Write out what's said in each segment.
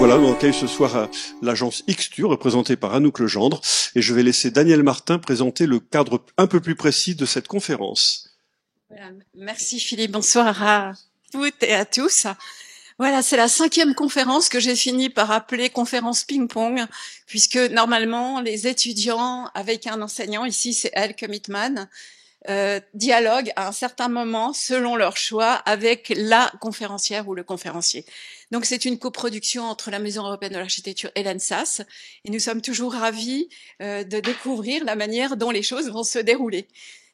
voilà, on accueille ce soir l'agence XTU, représentée par Anouk Legendre, et je vais laisser Daniel Martin présenter le cadre un peu plus précis de cette conférence. Voilà, merci Philippe, bonsoir à toutes et à tous. Voilà, c'est la 5e conférence que j'ai fini par appeler conférence ping-pong, puisque normalement les étudiants avec un enseignant, ici c'est Elle Commitman, dialoguent à un certain moment selon leur choix avec la conférencière ou le conférencier. Donc c'est une coproduction entre la Maison européenne de l'architecture et l'ANSAS, et nous sommes toujours ravis de découvrir la manière dont les choses vont se dérouler.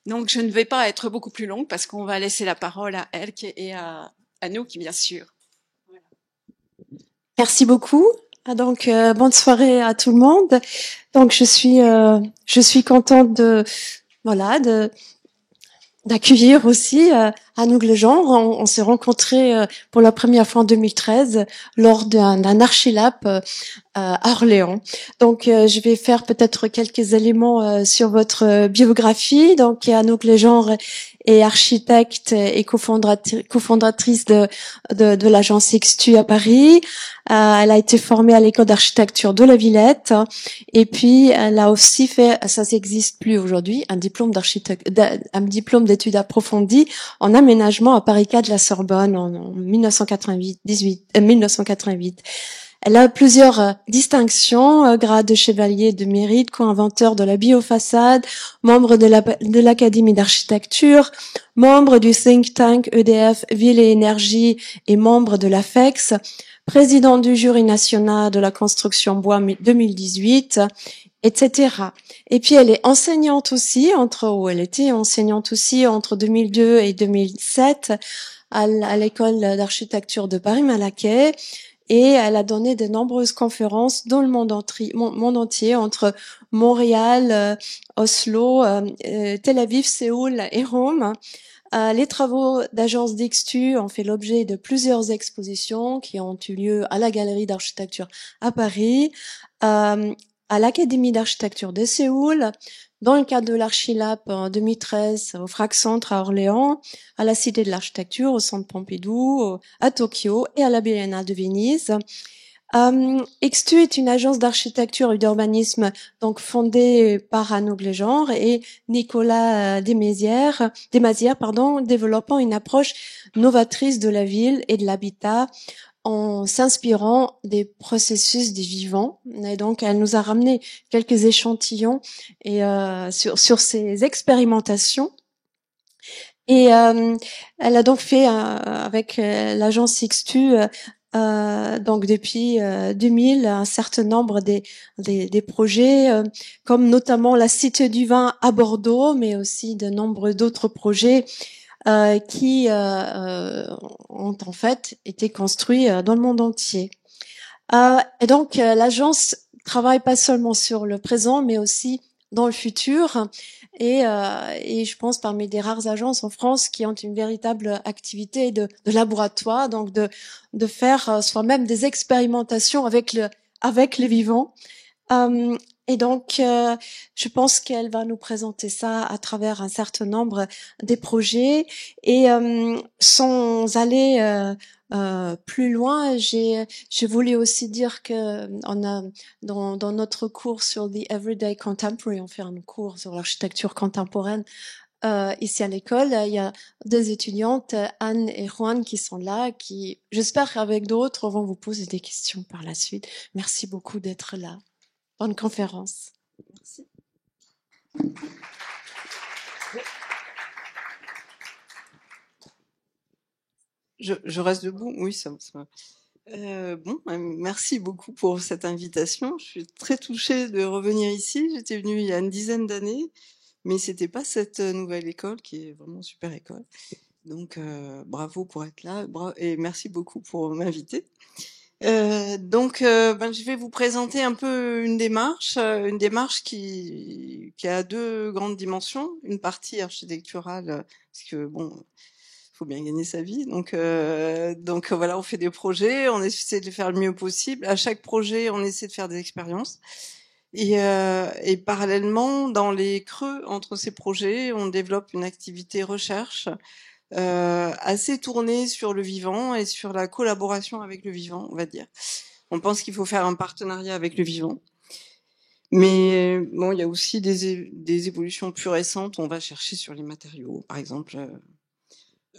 Donc je ne vais pas être beaucoup plus longue parce qu'on va laisser la parole à Elke et à Anouk, bien sûr. Voilà. Merci beaucoup. Donc bonne soirée à tout le monde. Donc je suis contente d'accueillir aussi Anouk Legendre. On s'est rencontrés pour la première fois en 2013 lors d'un archilab à Orléans. Donc je vais faire peut-être quelques éléments sur votre biographie. Donc Anouk Legendre est architecte et cofondatrice de l'agence XTU à Paris. Elle a été formée à l'école d'architecture de la Villette, et puis elle a aussi fait, ça n'existe plus aujourd'hui, un diplôme d'études approfondies en aménagement à Paris 4 de la Sorbonne en 1988. Elle a plusieurs distinctions, grade de chevalier de mérite, co-inventeur de la biofaçade, membre de l'Académie d'architecture, membre du think tank EDF Ville et Énergie et membre de l'AFEX, président du jury national de la construction bois 2018, etc. Et puis elle est enseignante aussi, elle était enseignante aussi entre 2002 et 2007 à l'école d'architecture de Paris-Malaquais. Et elle a donné de nombreuses conférences dans le monde entier, entre Montréal, Oslo, Tel Aviv, Séoul et Rome. Les travaux d'agence d'XTU ont fait l'objet de plusieurs expositions qui ont eu lieu à la Galerie d'architecture à Paris, à l'Académie d'architecture de Séoul, dans le cadre de l'Archilab en 2013 au Frac Centre à Orléans, à la Cité de l'Architecture, au Centre Pompidou, à Tokyo et à la Biennale de Venise. XTU est une agence d'architecture et d'urbanisme donc fondée par Anouk Legendre et Nicolas Desmazières, développant une approche novatrice de la ville et de l'habitat en s'inspirant des processus des vivants. Et donc, elle nous a ramené quelques échantillons et sur ces expérimentations. Et elle a donc fait avec l'agence XTU donc depuis 2000 un certain nombre des projets comme notamment la Cité du Vin à Bordeaux, mais aussi de nombreux d'autres projets qui ont en fait été construits dans le monde entier. Et donc l'agence travaille pas seulement sur le présent, mais aussi dans le futur. Et je pense parmi des rares agences en France qui ont une véritable activité de laboratoire, donc de faire soi-même des expérimentations avec les vivants. Et donc, je pense qu'elle va nous présenter ça à travers un certain nombre des projets. Et sans aller plus loin, j'ai voulu aussi dire que on a dans notre cours sur the everyday contemporary, on fait un cours sur l'architecture contemporaine. Ici à l'école, il y a 2 étudiantes, Anne et Juan, qui sont là, qui, j'espère qu'avec d'autres, vont vous poser des questions par la suite. Merci beaucoup d'être là. Bonne conférence. Merci. Je reste debout. Oui, ça. Merci beaucoup pour cette invitation. Je suis très touchée de revenir ici. J'étais venue il y a une dizaine d'années, mais c'était pas cette nouvelle école qui est vraiment une super école. Donc bravo pour être là, et merci beaucoup pour m'inviter. Je vais vous présenter un peu une démarche qui a 2 grandes dimensions, une partie architecturale, parce que faut bien gagner sa vie, donc voilà, on fait des projets, on essaie de faire le mieux possible. À chaque projet, on essaie de faire des expériences, et parallèlement, dans les creux entre ces projets, on développe une activité recherche assez tournée sur le vivant et sur la collaboration avec le vivant, on va dire. On pense qu'il faut faire un partenariat avec le vivant. Mais bon, il y a aussi des évolutions plus récentes. On va chercher sur les matériaux. Par exemple,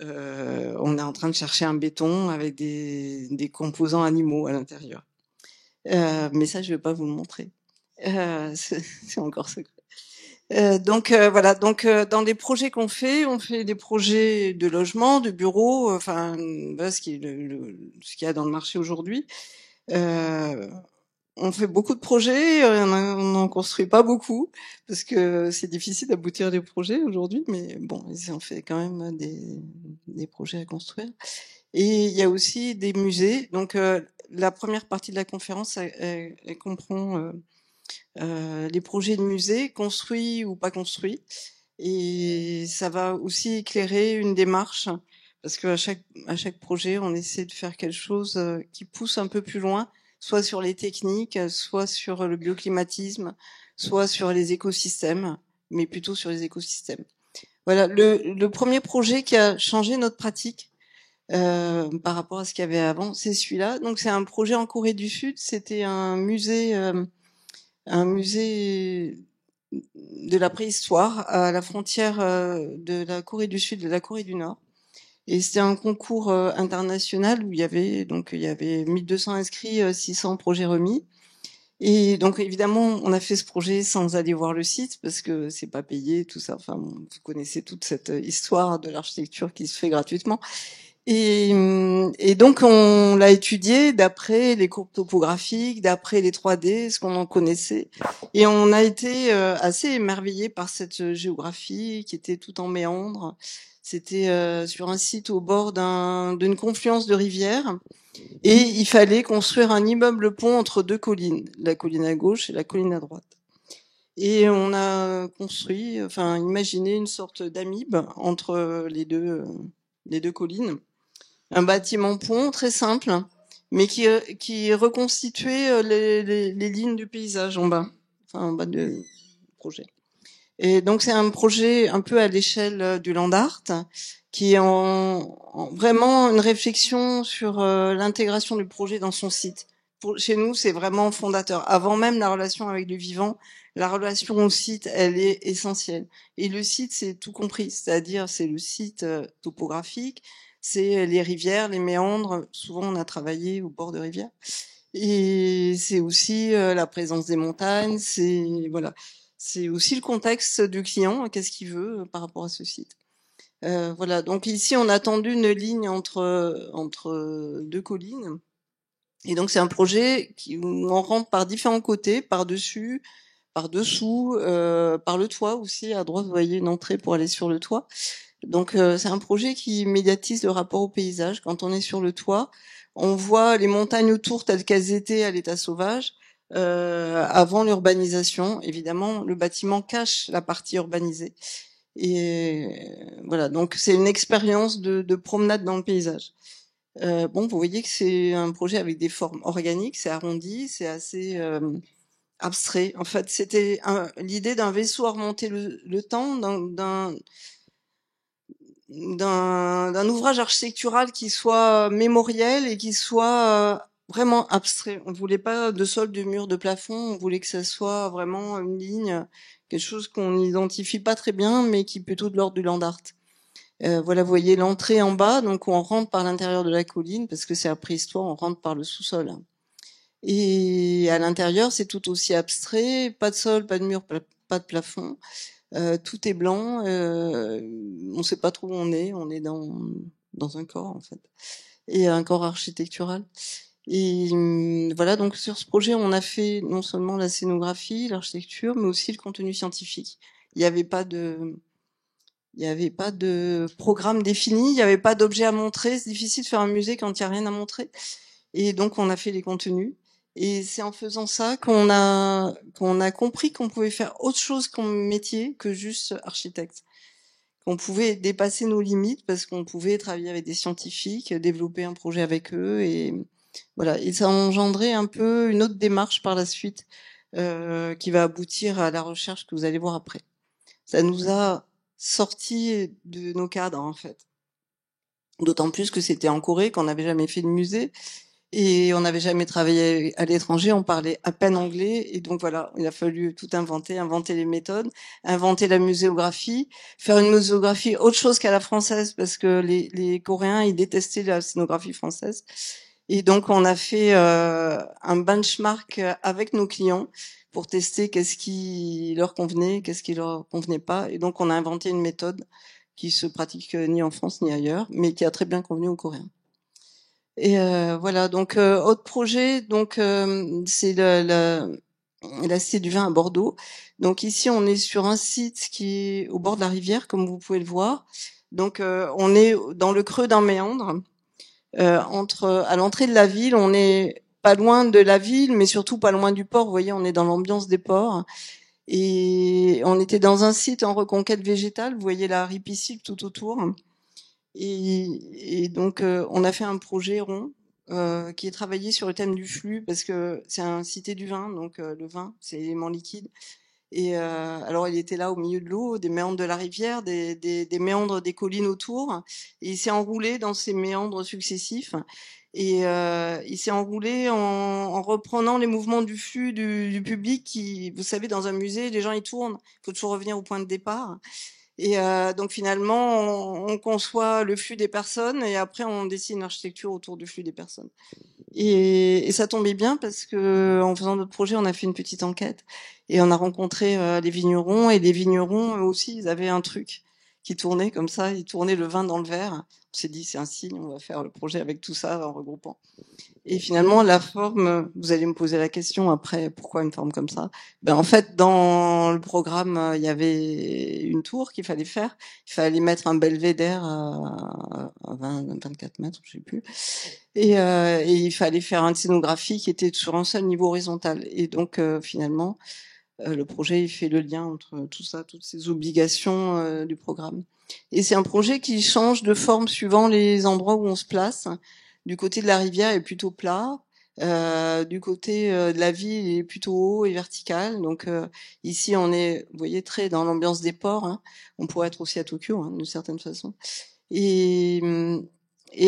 on est en train de chercher un béton avec des composants animaux à l'intérieur. Mais ça, je vais pas vous le montrer. C'est encore secret. Voilà. Donc, dans les projets qu'on fait, on fait des projets de logement, de bureaux, enfin, voilà ce qu'il y a dans le marché aujourd'hui. On fait beaucoup de projets, on n'en construit pas beaucoup parce que c'est difficile d'aboutir des projets aujourd'hui, mais bon, on fait quand même des projets à construire. Et il y a aussi des musées. Donc, la première partie de la conférence, elle comprend les projets de musées, construits ou pas construits. Et ça va aussi éclairer une démarche, parce qu'à chaque projet, on essaie de faire quelque chose qui pousse un peu plus loin, soit sur les techniques, soit sur le bioclimatisme, soit sur les écosystèmes, mais plutôt sur les écosystèmes. Voilà, le premier projet qui a changé notre pratique par rapport à ce qu'il y avait avant, c'est celui-là. Donc c'est un projet en Corée du Sud, c'était un musée de la préhistoire à la frontière de la Corée du Sud et de la Corée du Nord. Et c'était un concours international où il y avait 1200 inscrits, 600 projets remis. Et donc évidemment, on a fait ce projet sans aller voir le site parce que c'est pas payé, tout ça. Enfin, vous connaissez toute cette histoire de l'architecture qui se fait gratuitement. Et donc on l'a étudié d'après les courbes topographiques, d'après les 3D, ce qu'on en connaissait. Et on a été assez émerveillés par cette géographie qui était tout en méandres. C'était sur un site au bord d'une confluence de rivières. Et il fallait construire un immeuble pont entre deux collines, la colline à gauche et la colline à droite. Et on a imaginé une sorte d'amibe entre les deux collines. Un bâtiment pont très simple, mais qui reconstituait les lignes du paysage en bas, en bas du projet. Et donc c'est un projet un peu à l'échelle du Land Art, qui est vraiment une réflexion sur l'intégration du projet dans son site. Chez nous, c'est vraiment fondateur. Avant même la relation avec le vivant, la relation au site, elle est essentielle. Et le site, c'est tout compris, c'est-à-dire c'est le site topographique, c'est les rivières, les méandres. Souvent, on a travaillé au bord de rivières. Et c'est aussi la présence des montagnes. C'est aussi le contexte du client. Qu'est-ce qu'il veut par rapport à ce site. Voilà. Donc ici, on a tendu une ligne entre deux collines. Et donc c'est un projet où on rentre par différents côtés, par-dessus, par-dessous, par le toit aussi. À droite, vous voyez une entrée pour aller sur le toit. Donc c'est un projet qui médiatise le rapport au paysage. Quand on est sur le toit, on voit les montagnes autour telles qu'elles étaient à l'état sauvage avant l'urbanisation. Évidemment, le bâtiment cache la partie urbanisée. Et voilà, donc c'est une expérience de promenade dans le paysage. Vous voyez que c'est un projet avec des formes organiques, c'est arrondi, c'est assez abstrait. En fait, c'était l'idée d'un vaisseau à remonter le temps, d'un ouvrage architectural qui soit mémoriel et qui soit vraiment abstrait. On voulait pas de sol, de mur, de plafond. On voulait que ça soit vraiment une ligne, quelque chose qu'on n'identifie pas très bien, mais qui est plutôt de l'ordre du land art. Voilà, vous voyez l'entrée en bas, donc on rentre par l'intérieur de la colline, parce que c'est la préhistoire, on rentre par le sous-sol. Et à l'intérieur, c'est tout aussi abstrait, pas de sol, pas de mur, pas de plafond. Tout est blanc, on sait pas trop où on est dans un corps en fait, et un corps architectural. Et voilà, donc sur ce projet, on a fait non seulement la scénographie, l'architecture, mais aussi le contenu scientifique. Il n'y avait pas de programme défini, il n'y avait pas d'objet à montrer. C'est difficile de faire un musée quand il n'y a rien à montrer. Et donc on a fait les contenus. Et c'est en faisant ça qu'on a compris qu'on pouvait faire autre chose comme métier que juste architecte. Qu'on pouvait dépasser nos limites parce qu'on pouvait travailler avec des scientifiques, développer un projet avec eux, et voilà. Et ça a engendré un peu une autre démarche par la suite qui va aboutir à la recherche que vous allez voir après. Ça nous a sorti de nos cadres en fait. D'autant plus que c'était en Corée, qu'on n'avait jamais fait de musée. Et on n'avait jamais travaillé à l'étranger, on parlait à peine anglais. Et donc voilà, il a fallu tout inventer, inventer les méthodes, inventer la muséographie, faire une muséographie autre chose qu'à la française, parce que les Coréens, ils détestaient la scénographie française. Et donc on a fait un benchmark avec nos clients pour tester qu'est-ce qui leur convenait, qu'est-ce qui leur convenait pas. Et donc on a inventé une méthode qui se pratique ni en France ni ailleurs, mais qui a très bien convenu aux Coréens. Et voilà, donc autre projet, donc c'est la Cité du Vin à Bordeaux. Donc ici, on est sur un site qui est au bord de la rivière, comme vous pouvez le voir. Donc on est dans le creux d'un méandre, à l'entrée de la ville. On est pas loin de la ville, mais surtout pas loin du port. Vous voyez, on est dans l'ambiance des ports. Et on était dans un site en reconquête végétale. Vous voyez la ripisylve tout autour. Et donc, on a fait un projet rond qui est travaillé sur le thème du flux, parce que c'est un cité du vin, donc le vin, c'est l'élément liquide. Et alors, il était là au milieu de l'eau, des méandres de la rivière, des méandres des collines autour. Et il s'est enroulé dans ces méandres successifs. Et il s'est enroulé en reprenant les mouvements du flux du public qui, vous savez, dans un musée, les gens ils tournent, il faut toujours revenir au point de départ. Et donc finalement, on conçoit le flux des personnes et après on dessine l'architecture autour du flux des personnes. Et ça tombait bien parce que en faisant notre projet, on a fait une petite enquête et on a rencontré les vignerons, et les vignerons eux aussi, ils avaient un truc qui tournait comme ça, ils tournaient le vin dans le verre. On s'est dit c'est un signe, on va faire le projet avec tout ça en regroupant. Et finalement, la forme, vous allez me poser la question après, pourquoi une forme comme ça? Ben, en fait, dans le programme, il y avait une tour qu'il fallait faire. Il fallait mettre un belvédère à 24 mètres, je sais plus. Et il fallait faire une scénographie qui était sur un seul niveau horizontal. Et donc, finalement, le projet, il fait le lien entre tout ça, toutes ces obligations du programme. Et c'est un projet qui change de forme suivant les endroits où on se place. Du côté de la rivière, il est plutôt plat. Du côté de la ville, il est plutôt haut et vertical. Donc ici, on est, vous voyez, très dans l'ambiance des ports. Hein. On pourrait être aussi à Tokyo, hein, d'une certaine façon. Et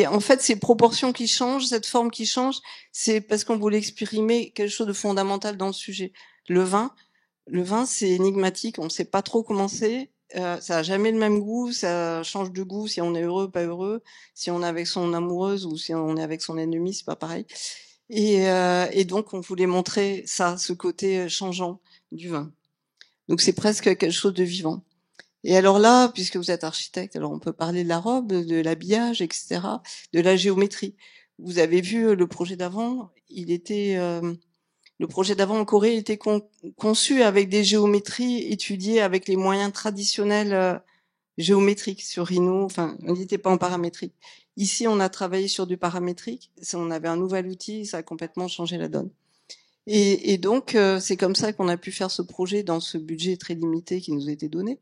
en fait, ces proportions qui changent, cette forme qui change, c'est parce qu'on voulait exprimer quelque chose de fondamental dans le sujet. Le vin, c'est énigmatique. On ne sait pas trop comment c'est. Ça a jamais le même goût, ça change de goût si on est heureux, pas heureux, si on est avec son amoureuse ou si on est avec son ennemi, c'est pas pareil. Et donc on voulait montrer ça, ce côté changeant du vin. Donc c'est presque quelque chose de vivant. Et alors là, puisque vous êtes architecte, alors on peut parler de la robe, de l'habillage, etc., de la géométrie. Vous avez vu le projet d'avant, le projet d'avant en Corée était conçu avec des géométries étudiées avec les moyens traditionnels géométriques sur Rhino. Enfin, on n'était pas en paramétrique. Ici, on a travaillé sur du paramétrique. On avait un nouvel outil, ça a complètement changé la donne. Et donc, c'est comme ça qu'on a pu faire ce projet dans ce budget très limité qui nous a été donné,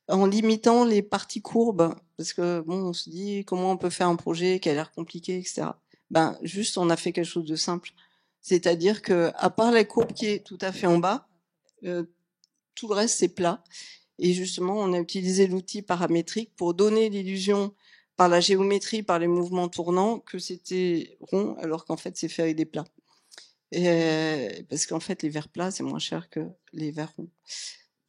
en limitant les parties courbes, parce que bon, on se dit comment on peut faire un projet qui a l'air compliqué, etc. Ben, juste, on a fait quelque chose de simple. C'est-à-dire que, à part la courbe qui est tout à fait en bas, tout le reste c'est plat. Et justement, on a utilisé l'outil paramétrique pour donner l'illusion par la géométrie, par les mouvements tournants, que c'était rond, alors qu'en fait c'est fait avec des plats. Parce qu'en fait, les verres plats c'est moins cher que les verres ronds.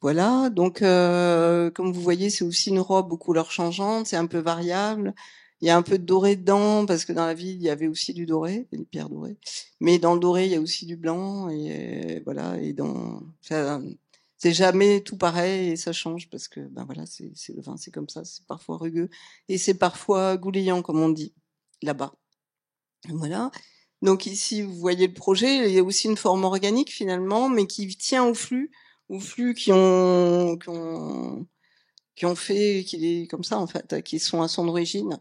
Voilà. Donc, comme vous voyez, c'est aussi une robe aux couleurs changeantes, c'est un peu variable. Il y a un peu de doré dedans, parce que dans la ville, il y avait aussi du doré, des pierres dorées. Mais dans le doré, il y a aussi du blanc, et voilà. Et c'est jamais tout pareil, et ça change, parce que, ben voilà, c'est le vin, c'est comme ça, c'est parfois rugueux, et c'est parfois goulayant, comme on dit, là-bas. Voilà. Donc ici, vous voyez le projet, il y a aussi une forme organique, finalement, mais qui tient au flux qui ont fait qu'il est comme ça en fait, qui sont à son origine.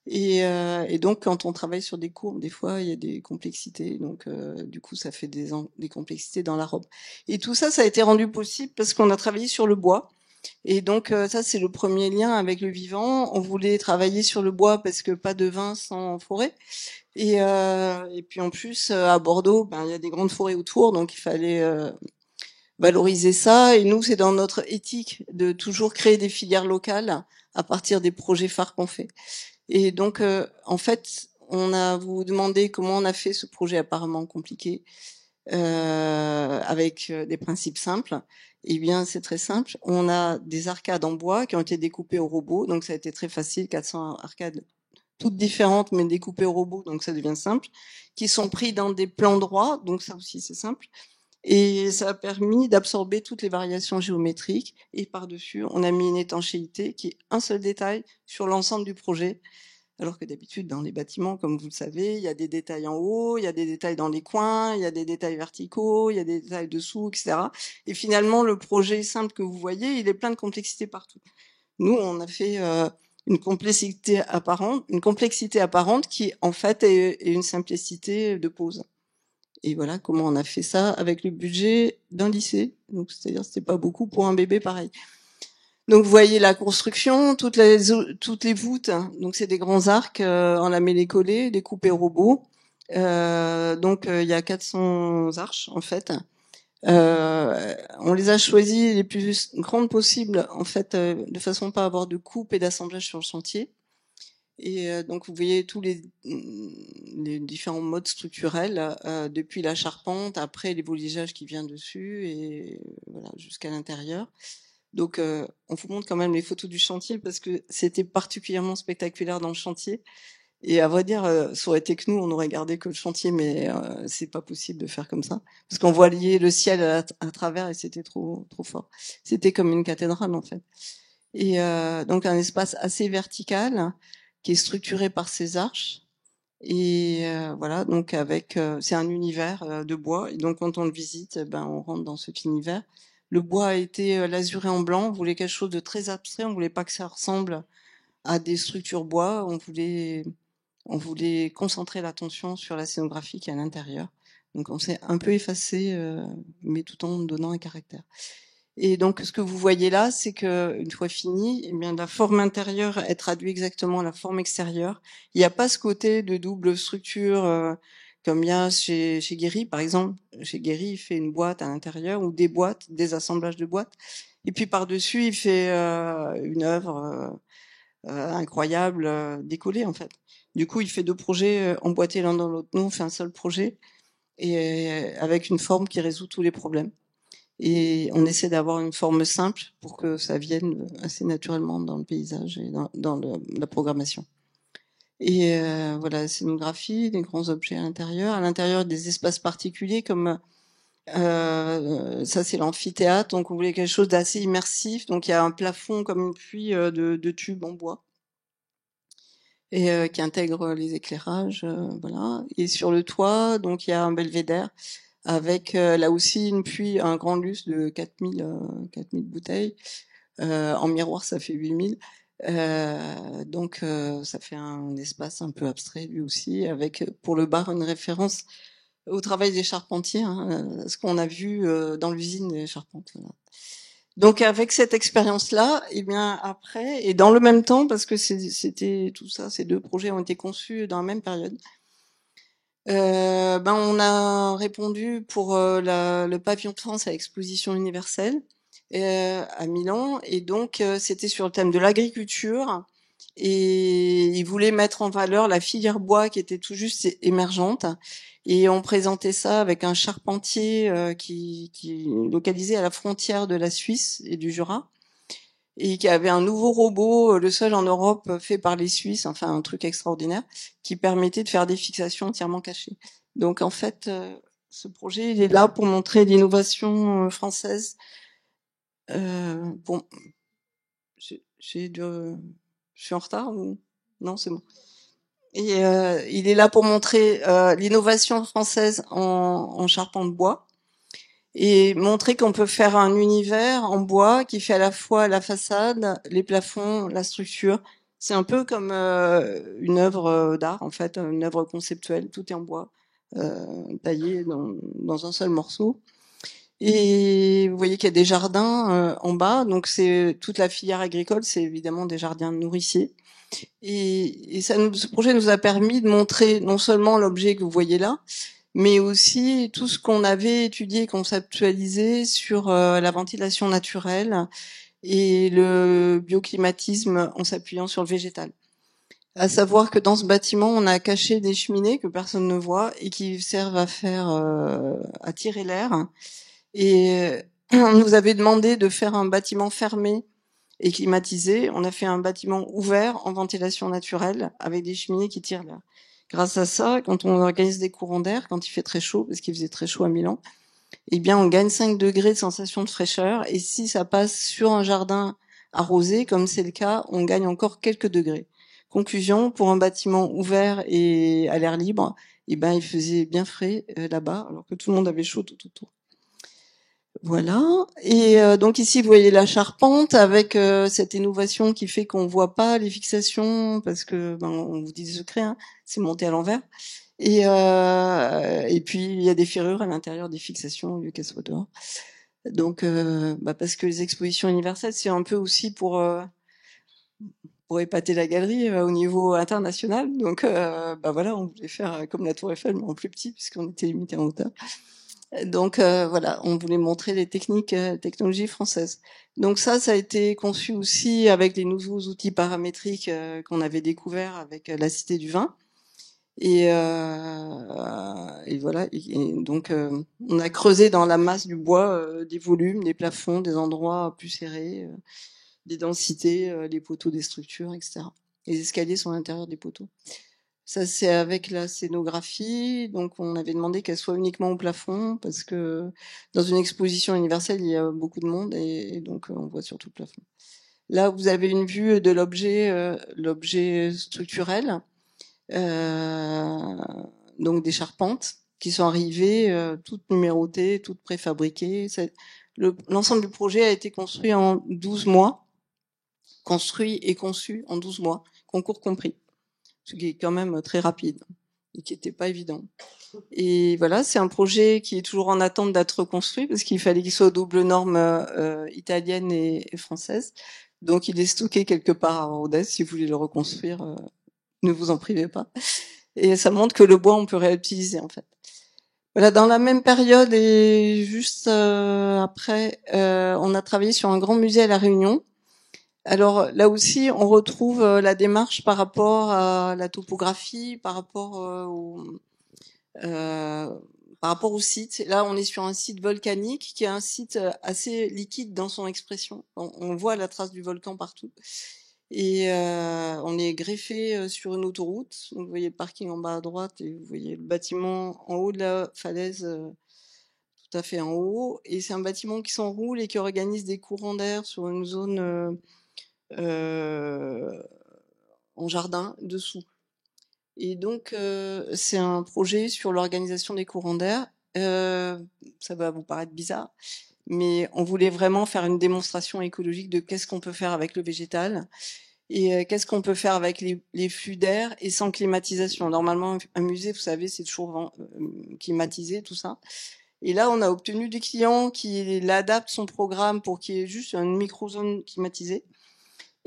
Et donc quand on travaille sur des courbes, des fois il y a des complexités, donc du coup ça fait des complexités dans la robe. Et tout ça, ça a été rendu possible parce qu'on a travaillé sur le bois. Et donc ça c'est le premier lien avec le vivant. On voulait travailler sur le bois parce que pas de vin sans forêt. Et puis en plus à Bordeaux, ben il y a des grandes forêts autour, donc il fallait valoriser ça. Et nous, c'est dans notre éthique de toujours créer des filières locales à partir des projets phares qu'on fait. Et donc, en fait, vous demandé comment on a fait ce projet apparemment compliqué avec des principes simples. Eh bien, c'est très simple. On a des arcades en bois qui ont été découpées au robot, donc ça a été très facile. 400 arcades toutes différentes mais découpées au robot, donc ça devient simple. Qui sont pris dans des plans droits, donc ça aussi c'est simple. Et ça a permis d'absorber toutes les variations géométriques. Et par-dessus, on a mis une étanchéité qui est un seul détail sur l'ensemble du projet. Alors que d'habitude, dans les bâtiments, comme vous le savez, il y a des détails en haut, il y a des détails dans les coins, il y a des détails verticaux, il y a des détails dessous, etc. Et finalement, le projet simple que vous voyez, il est plein de complexité partout. Nous, on a fait une complexité apparente qui, en fait, est une simplicité de pose. Et voilà comment on a fait ça avec le budget d'un lycée. Donc, c'est-à-dire, c'était pas beaucoup pour un bébé pareil. Donc, vous voyez la construction, toutes les voûtes. Donc, c'est des grands arcs en lamellé-collé, découpés au robot. Donc, il y a 400 arches, en fait. On les a choisies les plus grandes possibles, en fait, de façon à pas avoir de coupe et d'assemblage sur le chantier. Et donc, vous voyez tous les différents modes structurels, depuis la charpente, après les voligeages qui viennent dessus, et voilà, jusqu'à l'intérieur. Donc, on vous montre quand même les photos du chantier parce que c'était particulièrement spectaculaire dans le chantier. Et à vrai dire, ça aurait été que nous, on aurait gardé que le chantier, mais c'est pas possible de faire comme ça parce qu'on voyait le ciel à travers et c'était trop fort. C'était comme une cathédrale en fait. Et donc un espace assez vertical qui est structuré par ces arches. Et voilà, donc avec c'est un univers de bois. Et donc quand on le visite, ben on rentre dans cet univers. Le bois a été lasuré en blanc. On voulait quelque chose de très abstrait. On voulait pas que ça ressemble à des structures bois. On voulait concentrer l'attention sur la scénographie qui est à l'intérieur. Donc on s'est un peu effacé, mais tout en donnant un caractère. Et donc, ce que vous voyez là, c'est que une fois fini, eh bien, la forme intérieure, elle traduit exactement la forme extérieure. Il n'y a pas ce côté de double structure comme il y a chez Guéry, par exemple. Chez Guéry, il fait une boîte à l'intérieur ou des boîtes, des assemblages de boîtes. Et puis par-dessus, il fait une œuvre incroyable, décollée en fait. Du coup, il fait deux projets emboîtés l'un dans l'autre. Nous, on fait un seul projet et avec une forme qui résout tous les problèmes. Et on essaie d'avoir une forme simple pour que ça vienne assez naturellement dans le paysage et dans la programmation. Et voilà, la scénographie, des grands objets à l'intérieur des espaces particuliers comme ça c'est l'amphithéâtre, donc on voulait quelque chose d'assez immersif, donc il y a un plafond comme une pluie de tubes en bois et qui intègre les éclairages, voilà. Et sur le toit, donc il y a un belvédère avec là aussi une puits, un grand lustre de 4000 bouteilles. En miroir, ça fait 8000. Donc ça fait un espace un peu abstrait lui aussi, avec pour le bar une référence au travail des charpentiers, ce qu'on a vu dans l'usine des charpentes. Voilà. Donc avec cette expérience-là, et bien après, et dans le même temps, parce que c'était tout ça, ces deux projets ont été conçus dans la même période. Ben on a répondu pour le pavillon de France à l'exposition universelle à Milan, et donc c'était sur le thème de l'agriculture, et ils voulaient mettre en valeur la filière bois qui était tout juste émergente, et on présentait ça avec un charpentier qui est localisé à la frontière de la Suisse et du Jura, et qui avait un nouveau robot, le seul en Europe fait par les Suisses, enfin un truc extraordinaire, qui permettait de faire des fixations entièrement cachées. Donc en fait, ce projet, il est là pour montrer l'innovation française. Bon, je suis en retard ou non, c'est bon. Et il est là pour montrer l'innovation française en charpente bois, et montrer qu'on peut faire un univers en bois qui fait à la fois la façade, les plafonds, la structure. C'est un peu comme une œuvre d'art, en fait, une œuvre conceptuelle. Tout est en bois, taillé dans un seul morceau. Et vous voyez qu'il y a des jardins en bas, donc c'est toute la filière agricole, c'est évidemment des jardins nourriciers. Et ce projet nous a permis de montrer non seulement l'objet que vous voyez là, mais aussi tout ce qu'on avait étudié, conceptualisé sur la ventilation naturelle et le bioclimatisme en s'appuyant sur le végétal. À savoir que dans ce bâtiment, on a caché des cheminées que personne ne voit et qui servent à faire à tirer l'air. Et on nous avait demandé de faire un bâtiment fermé et climatisé. On a fait un bâtiment ouvert en ventilation naturelle avec des cheminées qui tirent l'air. Grâce à ça, quand on organise des courants d'air, quand il fait très chaud, parce qu'il faisait très chaud à Milan, eh bien, on gagne 5 degrés de sensation de fraîcheur. Et si ça passe sur un jardin arrosé, comme c'est le cas, on gagne encore quelques degrés. Conclusion, pour un bâtiment ouvert et à l'air libre, eh ben, il faisait bien frais là-bas, alors que tout le monde avait chaud tout autour. Voilà. Et donc ici, vous voyez la charpente avec cette innovation qui fait qu'on voit pas les fixations parce que on vous dit des secrets, hein, c'est monté à l'envers. Et puis il y a des ferrures à l'intérieur des fixations au lieu qu'elles soient dehors. Donc parce que les expositions universelles, c'est un peu aussi pour épater la galerie au niveau international. Donc voilà, on voulait faire comme la Tour Eiffel mais en plus petit puisqu'on était limité en hauteur. Donc voilà, on voulait montrer les technologies françaises. Donc ça a été conçu aussi avec les nouveaux outils paramétriques qu'on avait découverts avec la Cité du Vin. Et voilà. Et donc on a creusé dans la masse du bois des volumes, des plafonds, des endroits plus serrés, des densités, les poteaux des structures, etc. Les escaliers sont à l'intérieur des poteaux. Ça, c'est avec la scénographie. Donc, on avait demandé qu'elle soit uniquement au plafond parce que dans une exposition universelle, il y a beaucoup de monde et donc on voit surtout le plafond. Là, vous avez une vue de l'objet structurel, donc des charpentes qui sont arrivées, toutes numérotées, toutes préfabriquées. L'ensemble du projet a été construit en 12 mois, construit et conçu en 12 mois, concours compris. Ce qui est quand même très rapide et qui n'était pas évident. Et voilà, c'est un projet qui est toujours en attente d'être reconstruit parce qu'il fallait qu'il soit aux doubles normes italiennes et françaises. Donc il est stocké quelque part à Rodez. Si vous voulez le reconstruire, ne vous en privez pas. Et ça montre que le bois, on peut réutiliser en fait. Voilà, dans la même période et juste après, on a travaillé sur un grand musée à La Réunion. Alors là aussi, on retrouve la démarche par rapport à la topographie, par rapport au site. Là, on est sur un site volcanique qui est un site assez liquide dans son expression. On voit la trace du volcan partout. Et on est greffé sur une autoroute. Donc, vous voyez le parking en bas à droite et vous voyez le bâtiment en haut de la falaise, tout à fait en haut. Et c'est un bâtiment qui s'enroule et qui organise des courants d'air sur une zone en jardin dessous. Et donc c'est un projet sur l'organisation des courants d'air. Ça va vous paraître bizarre, mais on voulait vraiment faire une démonstration écologique de qu'est-ce qu'on peut faire avec le végétal et qu'est-ce qu'on peut faire avec les flux d'air et sans climatisation. Normalement, un musée, vous savez, c'est toujours climatisé, tout ça. Et là, on a obtenu des clients qui adaptent son programme pour qu'il y ait juste une micro-zone climatisée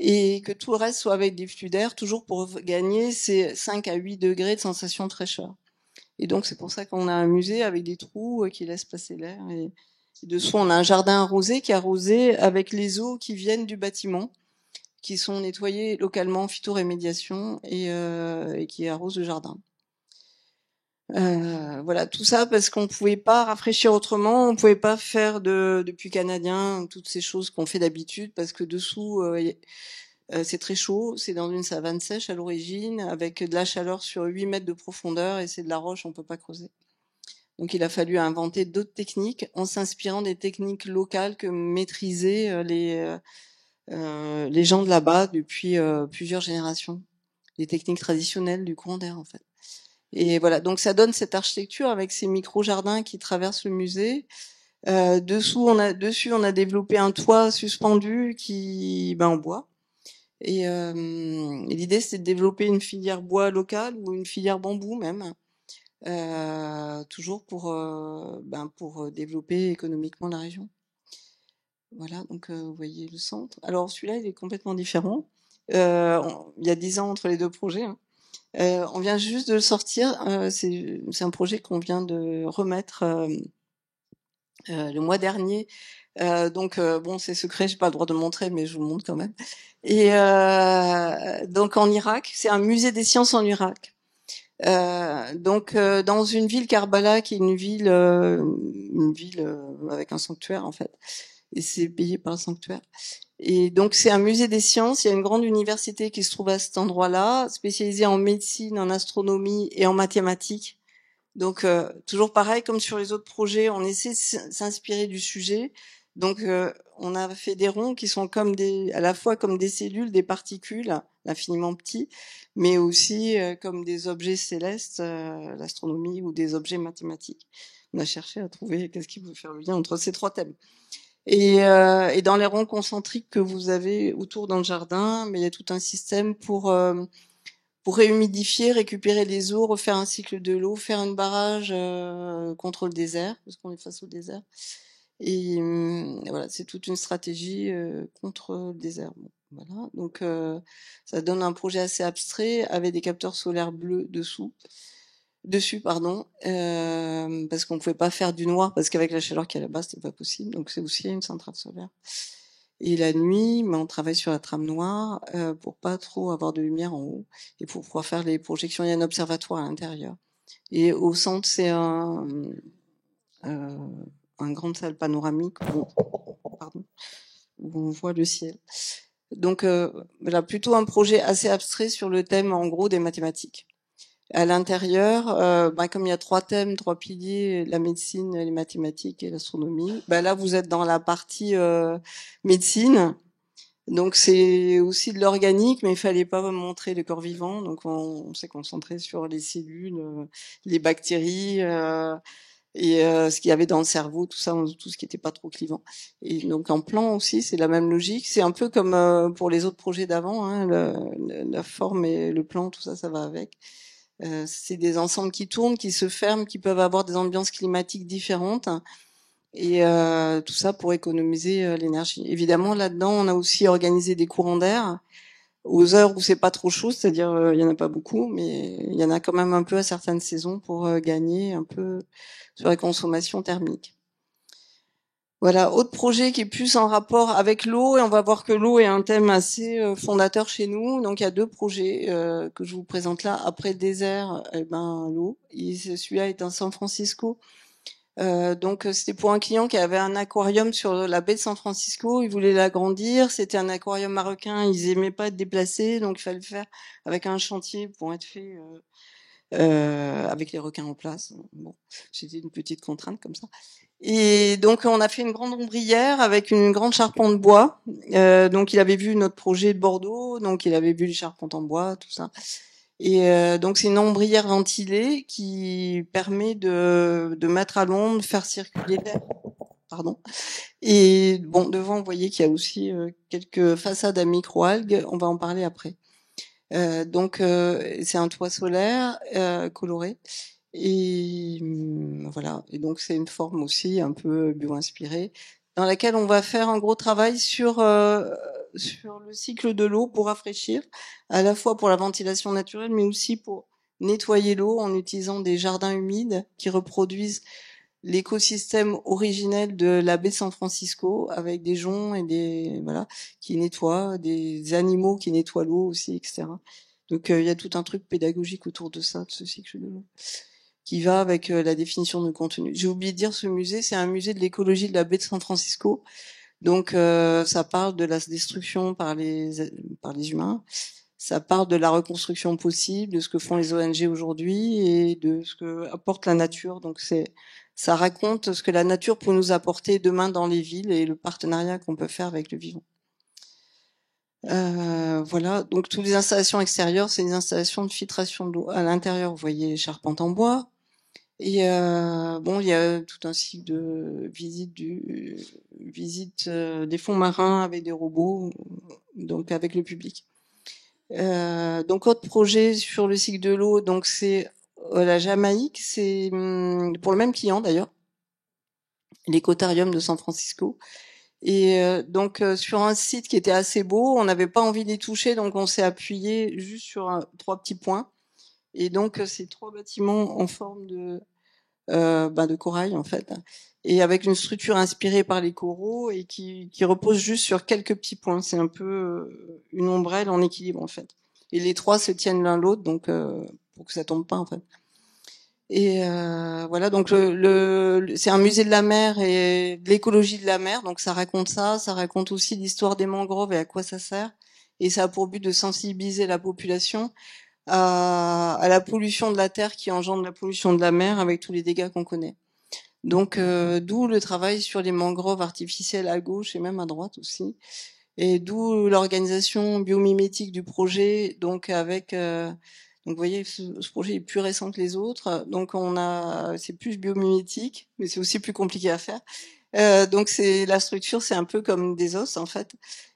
et que tout le reste soit avec des flux d'air, toujours pour gagner ces 5 à 8 degrés de sensation de fraîcheur. Et donc, c'est pour ça qu'on a un musée avec des trous qui laissent passer l'air. Et dessous, on a un jardin arrosé qui est arrosé avec les eaux qui viennent du bâtiment, qui sont nettoyées localement en phytorémédiation et qui arrosent le jardin. Voilà, tout ça parce qu'on pouvait pas rafraîchir autrement, on pouvait pas faire de puits canadien, toutes ces choses qu'on fait d'habitude, parce que dessous, c'est très chaud, c'est dans une savane sèche à l'origine, avec de la chaleur sur 8 mètres de profondeur, et c'est de la roche, on peut pas creuser. Donc il a fallu inventer d'autres techniques, en s'inspirant des techniques locales que maîtrisaient les gens de là-bas depuis plusieurs générations. Les techniques traditionnelles du courant d'air, en fait. Et voilà, donc ça donne cette architecture avec ces micro-jardins qui traversent le musée. Dessus, on a développé un toit suspendu en bois. Et l'idée, c'est de développer une filière bois locale ou une filière bambou même, toujours pour développer économiquement la région. Voilà, donc vous voyez le centre. Alors celui-là, il est complètement différent. Il y a 10 ans entre les deux projets. Hein. On vient juste de le sortir. C'est un projet qu'on vient de remettre le mois dernier Bon, c'est secret, j'ai pas le droit de le montrer, mais je vous le montre quand même. Et donc en Irak, c'est un musée des sciences en Irak. Dans une ville, Karbala, qui est une ville avec un sanctuaire en fait, et c'est payé par le sanctuaire. Et donc c'est un musée des sciences. Il y a une grande université qui se trouve à cet endroit-là, spécialisée en médecine, en astronomie et en mathématiques. Donc toujours pareil, comme sur les autres projets, on essaie de s'inspirer du sujet. Donc on a fait des ronds qui sont comme à la fois comme des cellules, des particules infiniment petits, mais aussi comme des objets célestes, l'astronomie, ou des objets mathématiques. On a cherché à trouver qu'est-ce qui pouvait faire le lien entre ces trois thèmes. Et dans les ronds concentriques que vous avez autour dans le jardin, mais il y a tout un système pour réhumidifier, récupérer les eaux, refaire un cycle de l'eau, faire un barrage contre le désert, parce qu'on est face au désert. Et voilà, c'est toute une stratégie contre le désert. Bon, voilà. Donc ça donne un projet assez abstrait avec des capteurs solaires bleus dessus, pardon, parce qu'on pouvait pas faire du noir, parce qu'avec la chaleur qu'il y a là-bas, c'était pas possible. Donc c'est aussi une centrale solaire. Et la nuit, on travaille sur la trame noire pour pas trop avoir de lumière en haut et pour pouvoir faire les projections. Il y a un observatoire à l'intérieur. Et au centre, c'est un grande salle panoramique où on voit le ciel. Donc voilà, plutôt un projet assez abstrait sur le thème en gros des mathématiques. À l'intérieur, comme il y a trois thèmes, trois piliers, la médecine, les mathématiques et l'astronomie, là vous êtes dans la partie médecine. Donc c'est aussi de l'organique, mais il fallait pas montrer le corps vivant. Donc on s'est concentré sur les cellules, les bactéries et ce qu'il y avait dans le cerveau, tout ça, tout ce qui était pas trop clivant. Et donc en plan aussi, c'est la même logique. C'est un peu comme pour les autres projets d'avant, hein, la forme et le plan, tout ça, ça va avec. C'est des ensembles qui tournent, qui se ferment, qui peuvent avoir des ambiances climatiques différentes. Et tout ça pour économiser l'énergie. Évidemment, là-dedans, on a aussi organisé des courants d'air aux heures où c'est pas trop chaud, c'est-à-dire il y en a pas beaucoup, mais il y en a quand même un peu à certaines saisons pour gagner un peu sur la consommation thermique. Voilà, autre projet qui est plus en rapport avec l'eau, et on va voir que l'eau est un thème assez fondateur chez nous. Donc il y a deux projets que je vous présente là. Après le désert, l'eau. Celui-là est à San Francisco. Donc c'était pour un client qui avait un aquarium sur la baie de San Francisco. Il voulait l'agrandir. C'était un aquarium marocain. Ils aimaient pas être déplacés, donc il fallait le faire avec un chantier pour être fait avec les requins en place. Bon, c'était une petite contrainte comme ça. Et donc on a fait une grande ombrière avec une grande charpente bois. Donc il avait vu notre projet de Bordeaux, donc il avait vu les charpentes en bois, tout ça. Et donc c'est une ombrière ventilée qui permet de mettre à l'ombre, faire circuler l'air. Pardon. Et bon, devant, vous voyez qu'il y a aussi quelques façades à microalgues. On va en parler après. C'est un toit solaire coloré. Et voilà. Et donc c'est une forme aussi un peu bio-inspirée, dans laquelle on va faire un gros travail sur le cycle de l'eau pour rafraîchir, à la fois pour la ventilation naturelle, mais aussi pour nettoyer l'eau en utilisant des jardins humides qui reproduisent l'écosystème originel de la baie de San Francisco, avec des joncs et qui nettoient, des animaux qui nettoient l'eau aussi, etc. Donc il y a tout un truc pédagogique autour de ça, de ce cycle de l'eau, qui va avec la définition de contenu. J'ai oublié de dire, ce musée, c'est un musée de l'écologie de la baie de San Francisco. Donc ça parle de la destruction par les humains, ça parle de la reconstruction possible, de ce que font les ONG aujourd'hui et de ce que apporte la nature. Donc ça raconte ce que la nature peut nous apporter demain dans les villes et le partenariat qu'on peut faire avec le vivant. Voilà, donc toutes les installations extérieures, c'est des installations de filtration de l'eau. À l'intérieur, vous voyez les charpentes en bois. Et il y a tout un cycle de visite des fonds marins avec des robots, donc avec le public. Donc autre projet sur le cycle de l'eau, donc c'est la Jamaïque, c'est pour le même client d'ailleurs, l'écotarium de San Francisco. Et sur un site qui était assez beau, on n'avait pas envie d'y toucher, donc on s'est appuyé juste sur trois petits points. Et donc ces trois bâtiments en forme de corail en fait. et avec une structure inspirée par les coraux et qui repose juste sur quelques petits points. C'est un peu une ombrelle en équilibre en fait. Et les trois se tiennent l'un l'autre, donc pour que ça tombe pas en fait. Et voilà, donc c'est un musée de la mer et de l'écologie de la mer, donc ça raconte aussi l'histoire des mangroves et à quoi ça sert. Et ça a pour but de sensibiliser la population à la pollution de la terre qui engendre la pollution de la mer avec tous les dégâts qu'on connaît. Donc d'où le travail sur les mangroves artificielles à gauche et même à droite aussi. Et d'où l'organisation biomimétique du projet, donc avec donc vous voyez ce projet est plus récent que les autres, donc c'est plus biomimétique, mais c'est aussi plus compliqué à faire. Donc c'est la structure, c'est un peu comme des os en fait,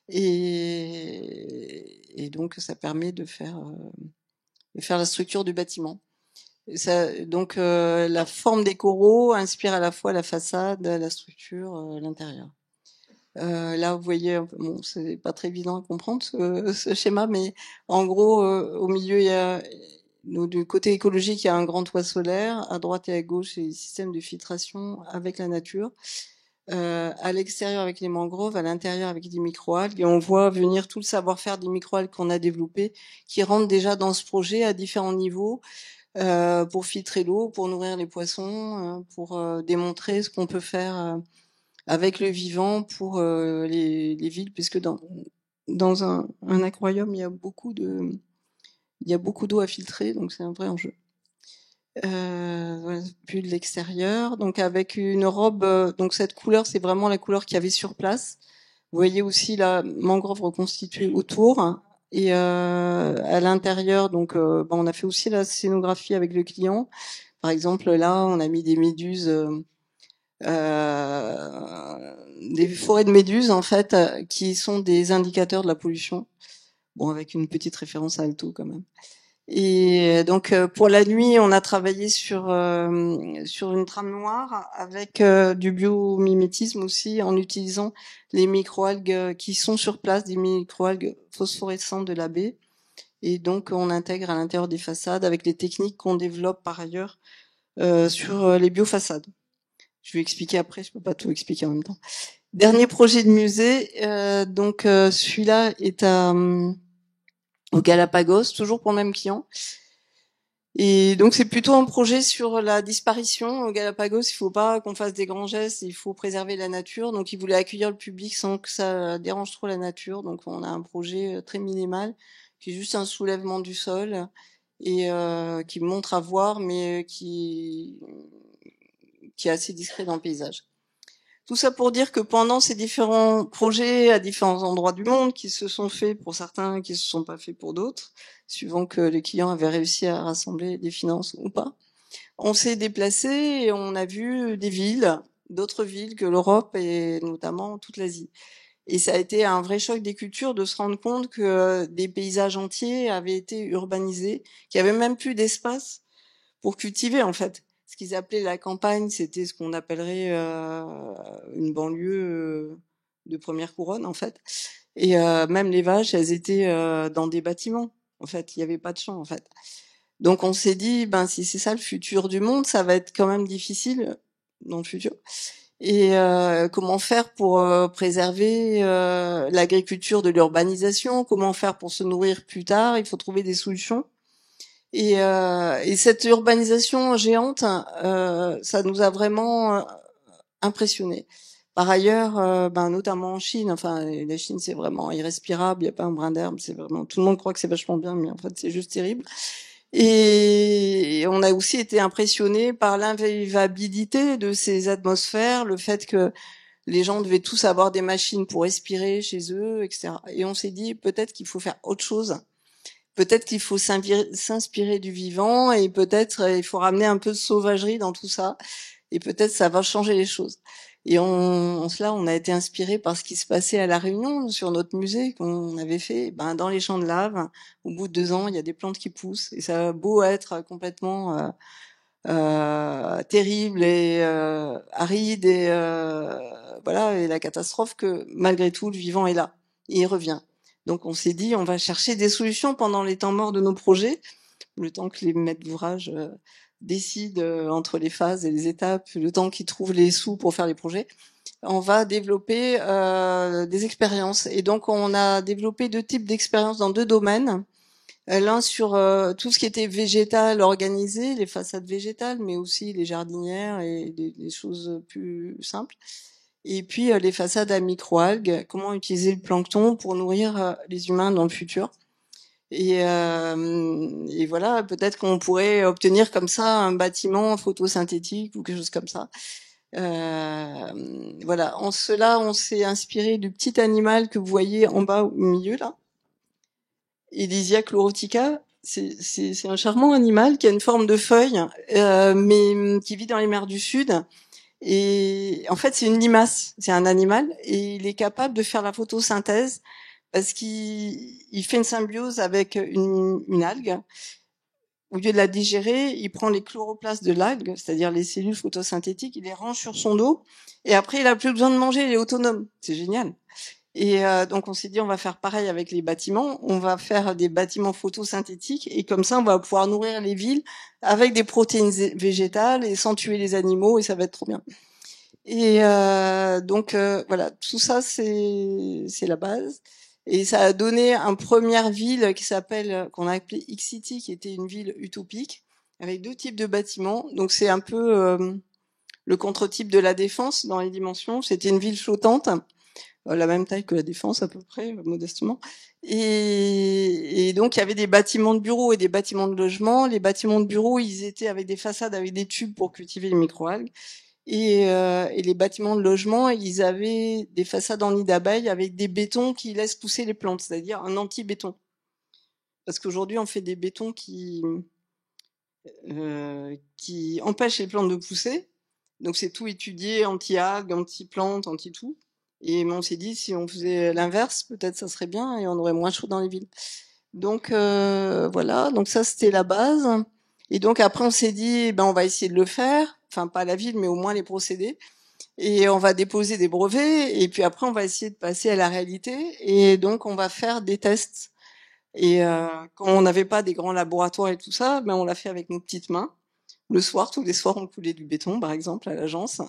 et donc ça permet de faire la structure du bâtiment. Donc la forme des coraux inspire à la fois la façade, la structure, l'intérieur. Là, vous voyez, bon, c'est pas très évident à comprendre ce schéma, mais en gros, au milieu, il y a du côté écologique, il y a un grand toit solaire. À droite et à gauche, il y a des systèmes de filtration avec la nature. À l'extérieur avec les mangroves, à l'intérieur avec des microalgues, et on voit venir tout le savoir-faire des microalgues qu'on a développé, qui rentrent déjà dans ce projet à différents niveaux. Pour filtrer l'eau, pour nourrir les poissons, pour démontrer ce qu'on peut faire avec le vivant pour les villes, puisque dans un aquarium, il y a beaucoup d'eau à filtrer, donc c'est un vrai enjeu. Voilà, vue de l'extérieur, donc avec une robe, donc cette couleur, c'est vraiment la couleur qu'il y avait sur place. Vous voyez aussi la mangrove reconstituée autour. Et à l'intérieur, donc, on a fait aussi la scénographie avec le client. Par exemple, là, on a mis des méduses, des forêts de méduses en fait, qui sont des indicateurs de la pollution. Bon, avec une petite référence à Alto quand même. Et donc pour la nuit, on a travaillé sur une trame noire avec du biomimétisme aussi, en utilisant les microalgues qui sont sur place, des microalgues phosphorescentes de la baie. Et donc on intègre à l'intérieur des façades avec les techniques qu'on développe par ailleurs sur les biofaçades. Je vais expliquer après, je peux pas tout expliquer en même temps. Dernier projet de musée, donc celui-là est au Galapagos, toujours pour le même client. Et donc c'est plutôt un projet sur la disparition. Au Galapagos, il faut pas qu'on fasse des grands gestes, il faut préserver la nature. Donc il voulait accueillir le public sans que ça dérange trop la nature. Donc on a un projet très minimal, qui est juste un soulèvement du sol et qui montre à voir, mais qui est assez discret dans le paysage. Tout ça pour dire que pendant ces différents projets à différents endroits du monde qui se sont faits pour certains, qui se sont pas faits pour d'autres, suivant que les clients avaient réussi à rassembler des finances ou pas, on s'est déplacé et on a vu des villes, d'autres villes que l'Europe et notamment toute l'Asie. Et ça a été un vrai choc des cultures de se rendre compte que des paysages entiers avaient été urbanisés, qu'il y avait même plus d'espace pour cultiver en fait. Ce qu'ils appelaient la campagne, c'était ce qu'on appellerait une banlieue de première couronne en fait. Et même les vaches, elles étaient dans des bâtiments. En fait, il n'y avait pas de champs en fait. Donc on s'est dit, ben si c'est ça le futur du monde, ça va être quand même difficile dans le futur. Et comment faire pour préserver l'agriculture de l'urbanisation? Comment faire pour se nourrir plus tard? Il faut trouver des solutions. Et cette urbanisation géante, ça nous a vraiment impressionnés. Par ailleurs, notamment en Chine, enfin la Chine c'est vraiment irrespirable, il n'y a pas un brin d'herbe, c'est vraiment tout le monde croit que c'est vachement bien, mais en fait c'est juste terrible. Et on a aussi été impressionnés par l'invivabilité de ces atmosphères, le fait que les gens devaient tous avoir des machines pour respirer chez eux, etc. Et on s'est dit peut-être qu'il faut faire autre chose. Peut-être qu'il faut s'inspirer du vivant et peut-être il faut ramener un peu de sauvagerie dans tout ça et peut-être ça va changer les choses. Et en cela, on a été inspiré par ce qui se passait à La Réunion sur notre musée qu'on avait fait. Dans les champs de lave, au bout de 2 ans, il y a des plantes qui poussent et ça a beau être complètement terrible et aride et voilà et la catastrophe que malgré tout le vivant est là et il revient. Donc on s'est dit on va chercher des solutions pendant les temps morts de nos projets, le temps que les maîtres d'ouvrage décide entre les phases et les étapes, le temps qu'ils trouvent les sous pour faire les projets, on va développer des expériences. Et donc, on a développé 2 types d'expériences dans 2 domaines. L'un sur tout ce qui était végétal organisé, les façades végétales, mais aussi les jardinières et des choses plus simples. Et puis les façades à microalgues, comment utiliser le plancton pour nourrir les humains dans le futur. Et voilà, peut-être qu'on pourrait obtenir comme ça un bâtiment photosynthétique ou quelque chose comme ça. Voilà, en cela, on s'est inspiré du petit animal que vous voyez en bas au milieu là. Elysia chlorotica, c'est un charmant animal qui a une forme de feuille, mais qui vit dans les mers du Sud. Et en fait, c'est une limace, c'est un animal, et il est capable de faire la photosynthèse parce qu'il fait une symbiose avec une algue. Au lieu de la digérer, il prend les chloroplastes de l'algue, c'est-à-dire les cellules photosynthétiques, il les range sur son dos, et après, il a plus besoin de manger, il est autonome. C'est génial. Et donc on s'est dit on va faire pareil avec les bâtiments, on va faire des bâtiments photosynthétiques et comme ça on va pouvoir nourrir les villes avec des protéines végétales et sans tuer les animaux et ça va être trop bien. Et donc voilà, tout ça c'est la base et ça a donné une première ville qu'on a appelée X-City, qui était une ville utopique avec 2 types de bâtiments. Donc c'est un peu le contre-type de la Défense dans les dimensions. C'était une ville flottante, la même taille que la Défense à peu près, modestement. Et donc il y avait des bâtiments de bureaux et des bâtiments de logement. Les bâtiments de bureaux, ils étaient avec des façades avec des tubes pour cultiver les microalgues. Et les bâtiments de logement, ils avaient des façades en nid d'abeilles avec des bétons qui laissent pousser les plantes, c'est-à-dire un anti-béton. Parce qu'aujourd'hui, on fait des bétons qui empêchent les plantes de pousser. Donc c'est tout étudié, anti-algues, anti-plantes, anti-tout. Et on s'est dit, si on faisait l'inverse, peut-être ça serait bien et on aurait moins chaud dans les villes. Donc voilà, donc ça c'était la base. Et donc après on s'est dit, ben on va essayer de le faire, enfin pas la ville, mais au moins les procédés. Et on va déposer des brevets, et puis après on va essayer de passer à la réalité. Et donc on va faire des tests. Et quand on n'avait pas des grands laboratoires et tout ça, ben on l'a fait avec nos petites mains. Le soir, tous les soirs, on coulait du béton, par exemple, à l'agence.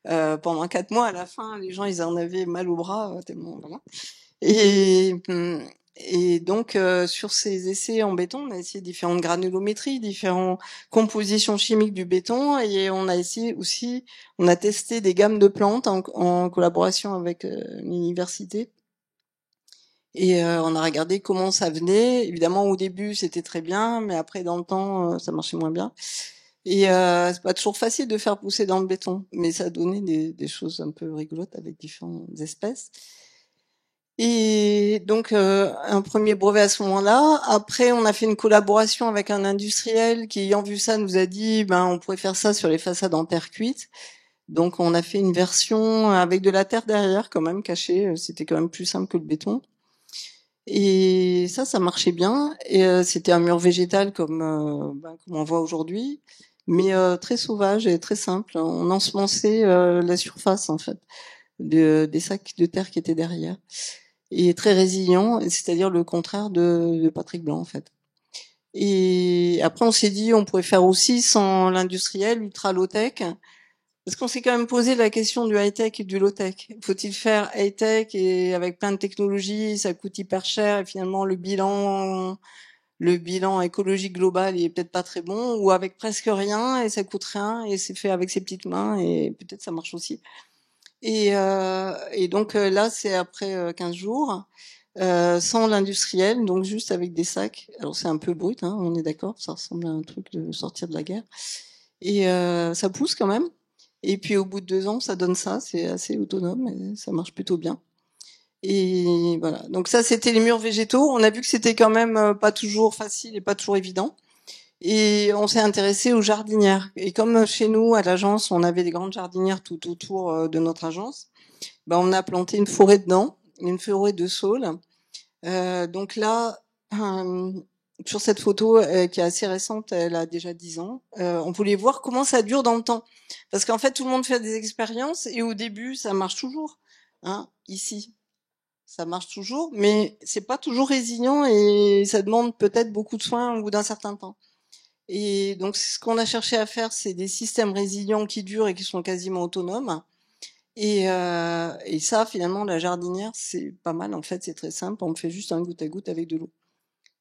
Pendant 4 mois, à la fin, les gens, ils en avaient mal au bras, tellement, voilà. Et donc, sur ces essais en béton, on a essayé différentes granulométries, différentes compositions chimiques du béton, et on a essayé aussi, on a testé des gammes de plantes en collaboration avec l'université. Et on a regardé comment ça venait. Évidemment, au début, c'était très bien, mais après, dans le temps, ça marchait moins bien. Et c'est pas toujours facile de faire pousser dans le béton, mais ça a donné des choses un peu rigolotes avec différentes espèces. Et donc un premier brevet à ce moment-là. Après, on a fait une collaboration avec un industriel qui, ayant vu ça, nous a dit ben on pourrait faire ça sur les façades en terre cuite. Donc on a fait une version avec de la terre derrière, quand même cachée. C'était quand même plus simple que le béton. Et ça marchait bien. Et c'était un mur végétal comme on voit aujourd'hui, mais très sauvage et très simple. On ensemençait la surface en fait des sacs de terre qui étaient derrière, et très résilient, c'est-à-dire le contraire de Patrick Blanc en fait. Et après on s'est dit on pourrait faire aussi sans l'industriel, ultra low-tech. Parce qu'on s'est quand même posé la question du high-tech et du low-tech. Faut-il faire high-tech et avec plein de technologies, ça coûte hyper cher et finalement le bilan écologique global il est peut-être pas très bon, ou avec presque rien et ça coûte rien et c'est fait avec ses petites mains et peut-être ça marche aussi. Et donc là c'est après 15 jours sans l'industriel, donc juste avec des sacs. Alors c'est un peu brut, hein, on est d'accord, ça ressemble à un truc de sortir de la guerre. Et ça pousse quand même. Et puis au bout de 2 ans, ça donne ça, c'est assez autonome et ça marche plutôt bien. Et voilà. Donc ça, c'était les murs végétaux. On a vu que c'était quand même pas toujours facile et pas toujours évident. Et on s'est intéressé aux jardinières. Et comme chez nous, à l'agence, on avait des grandes jardinières tout autour de notre agence, ben on a planté une forêt dedans, une forêt de saules. Donc là, sur cette photo qui est assez récente, elle a déjà 10 ans, on voulait voir comment ça dure dans le temps. Parce qu'en fait, tout le monde fait des expériences et au début, ça marche toujours. Hein, ici, ça marche toujours, mais c'est pas toujours résilient et ça demande peut-être beaucoup de soins au bout d'un certain temps. Et donc, ce qu'on a cherché à faire, c'est des systèmes résilients qui durent et qui sont quasiment autonomes. Et ça, finalement, la jardinière, c'est pas mal. En fait, c'est très simple. On fait juste un goutte à goutte avec de l'eau.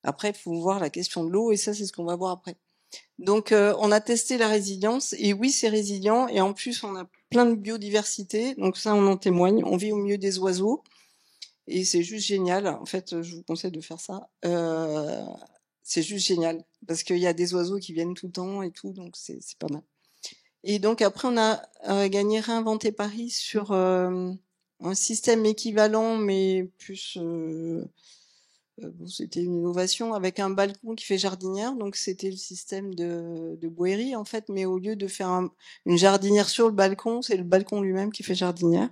Après, il faut voir la question de l'eau, et ça, c'est ce qu'on va voir après. Donc, on a testé la résilience, et oui, c'est résilient. Et en plus, on a plein de biodiversité. Donc ça, on en témoigne. On vit au milieu des oiseaux, et c'est juste génial. En fait, je vous conseille de faire ça. C'est juste génial, parce qu'il y a des oiseaux qui viennent tout le temps et tout, donc c'est pas mal. Et donc après, on a gagné Réinventer Paris sur un système équivalent, mais plus... bon, c'était une innovation avec un balcon qui fait jardinière. Donc c'était le système de Boéry, en fait, mais au lieu de faire une jardinière sur le balcon, c'est le balcon lui-même qui fait jardinière.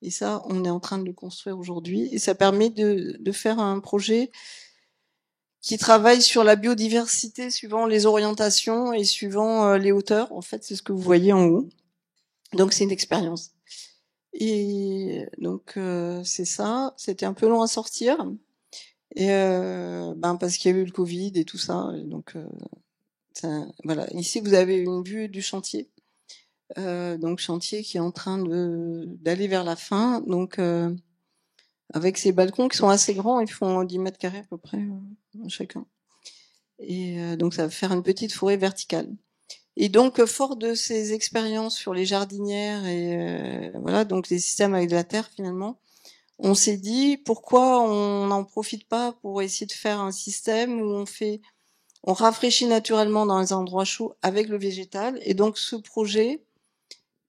Et ça, on est en train de le construire aujourd'hui. Et ça permet de faire un projet qui travaille sur la biodiversité suivant les orientations et suivant les hauteurs. En fait, c'est ce que vous voyez en haut. Donc, c'est une expérience. Et donc, c'est ça. C'était un peu long à sortir. Et parce qu'il y a eu le Covid et tout ça. Et donc, voilà. Ici, vous avez une vue du chantier. Donc, chantier qui est en train d'aller vers la fin. Donc, avec ces balcons qui sont assez grands, ils font 10 mètres carrés à peu près chacun. Et donc ça va faire une petite forêt verticale. Et donc fort de ces expériences sur les jardinières et voilà, donc les systèmes avec de la terre finalement, on s'est dit pourquoi on n'en profite pas pour essayer de faire un système où on rafraîchit naturellement dans les endroits chauds avec le végétal. Et donc ce projet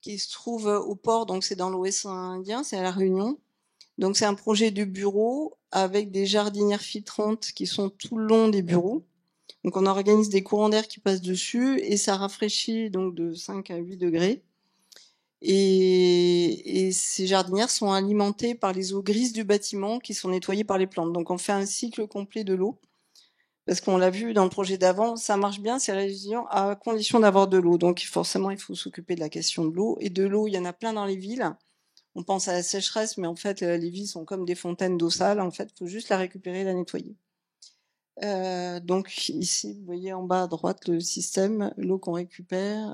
qui se trouve au port, donc c'est dans l'Ouest indien, c'est à La Réunion. Donc c'est un projet de bureau avec des jardinières filtrantes qui sont tout le long des bureaux. Donc on organise des courants d'air qui passent dessus et ça rafraîchit donc de 5 à 8 degrés. Et ces jardinières sont alimentées par les eaux grises du bâtiment qui sont nettoyées par les plantes. Donc on fait un cycle complet de l'eau. Parce qu'on l'a vu dans le projet d'avant, ça marche bien, c'est résilient à condition d'avoir de l'eau. Donc forcément, il faut s'occuper de la question de l'eau. Et de l'eau, il y en a plein dans les villes. On pense à la sécheresse, mais en fait, les villes sont comme des fontaines d'eau sale. En fait, il faut juste la récupérer et la nettoyer. Donc ici, vous voyez en bas à droite le système, l'eau qu'on récupère,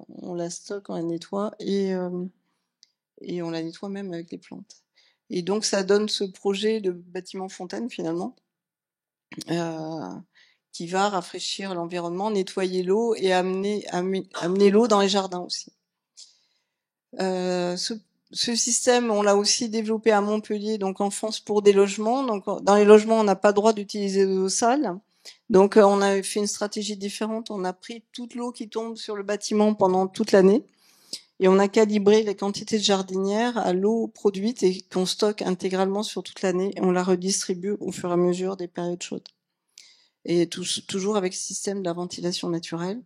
on la stocke, on la nettoie et on la nettoie même avec les plantes. Et donc ça donne ce projet de bâtiment fontaine finalement, qui va rafraîchir l'environnement, nettoyer l'eau et amener l'eau dans les jardins aussi. Ce système, on l'a aussi développé à Montpellier, donc en France pour des logements. Donc dans les logements, on n'a pas le droit d'utiliser de l'eau sale. Donc on a fait une stratégie différente. On a pris toute l'eau qui tombe sur le bâtiment pendant toute l'année et on a calibré les quantités de jardinières à l'eau produite et qu'on stocke intégralement sur toute l'année et on la redistribue au fur et à mesure des périodes chaudes. Et toujours avec le système de la ventilation naturelle.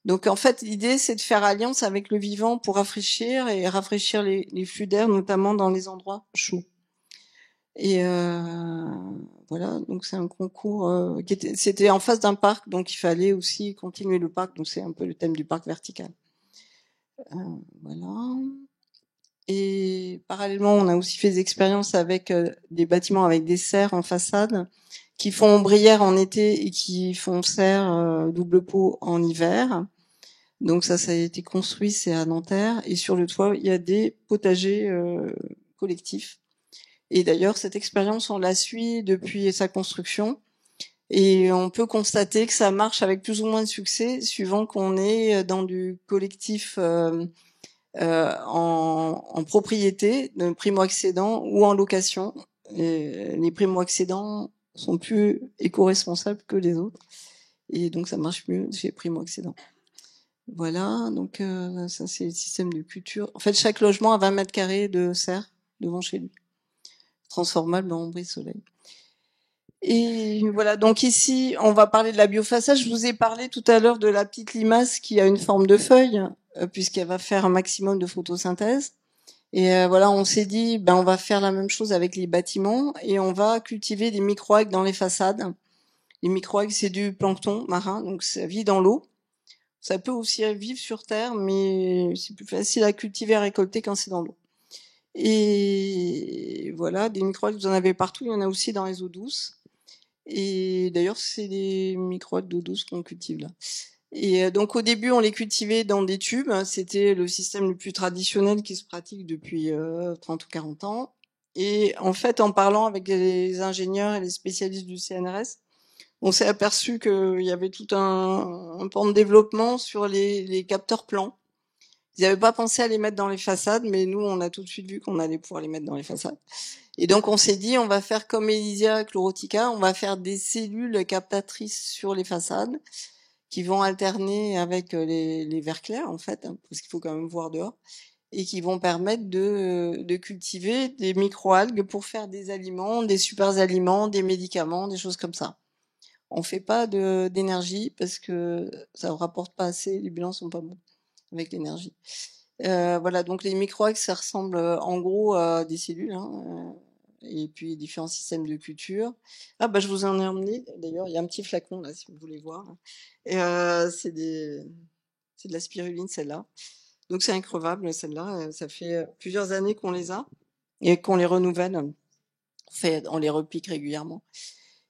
Donc en fait, l'idée, c'est de faire alliance avec le vivant pour rafraîchir les flux d'air, notamment dans les endroits chauds. Et voilà, donc c'est un concours c'était en face d'un parc, donc il fallait aussi continuer le parc. Donc c'est un peu le thème du parc vertical. Voilà. Et parallèlement, on a aussi fait des expériences avec des bâtiments avec des serres en façade qui font ombrière en été et qui font serre double pot en hiver. Donc ça a été construit, c'est à Nanterre. Et sur le toit, il y a des potagers collectifs. Et d'ailleurs, cette expérience, on la suit depuis sa construction. Et on peut constater que ça marche avec plus ou moins de succès, suivant qu'on est dans du collectif en propriété, de primo-accédants ou en location. Et les primo-accédants sont plus éco-responsables que les autres. Et donc ça marche mieux chez primo-accédants. Voilà, donc ça c'est le système de culture. En fait, chaque logement a 20 mètres carrés de serre devant chez lui, transformable en brise-soleil. Et voilà, donc ici, on va parler de la biofaçade. Je vous ai parlé tout à l'heure de la petite limace qui a une forme de feuille, puisqu'elle va faire un maximum de photosynthèse. Et voilà, on s'est dit, on va faire la même chose avec les bâtiments et on va cultiver des microalgues dans les façades. Les microalgues, c'est du plancton marin, donc ça vit dans l'eau. Ça peut aussi vivre sur terre, mais c'est plus facile à cultiver, à récolter quand c'est dans l'eau. Et voilà, des microalgues, vous en avez partout, il y en a aussi dans les eaux douces. Et d'ailleurs, c'est des micro-algues d'eau douce qu'on cultive là. Et donc au début, on les cultivait dans des tubes. C'était le système le plus traditionnel qui se pratique depuis 30 ou 40 ans. Et en fait, en parlant avec les ingénieurs et les spécialistes du CNRS, on s'est aperçu qu'il y avait tout un pan de développement sur les capteurs plans. Ils n'avaient pas pensé à les mettre dans les façades, mais nous, on a tout de suite vu qu'on allait pouvoir les mettre dans les façades. Et donc, on s'est dit, on va faire comme Elysia chlorotica, on va faire des cellules captatrices sur les façades qui vont alterner avec les verres clairs, en fait, hein, parce qu'il faut quand même voir dehors, et qui vont permettre de cultiver des microalgues pour faire des aliments, des super aliments, des médicaments, des choses comme ça. On fait pas d'énergie parce que ça ne rapporte pas assez, les bilans sont pas bons avec l'énergie. Voilà, donc les microalgues, ça ressemble en gros à des cellules, hein, et puis différents systèmes de culture. Ah bah je vous en ai emmené, d'ailleurs, il y a un petit flacon là si vous voulez voir. Et c'est de la spiruline celle-là. Donc c'est increvable celle-là, ça fait plusieurs années qu'on les a et qu'on les renouvelle. On les repique régulièrement.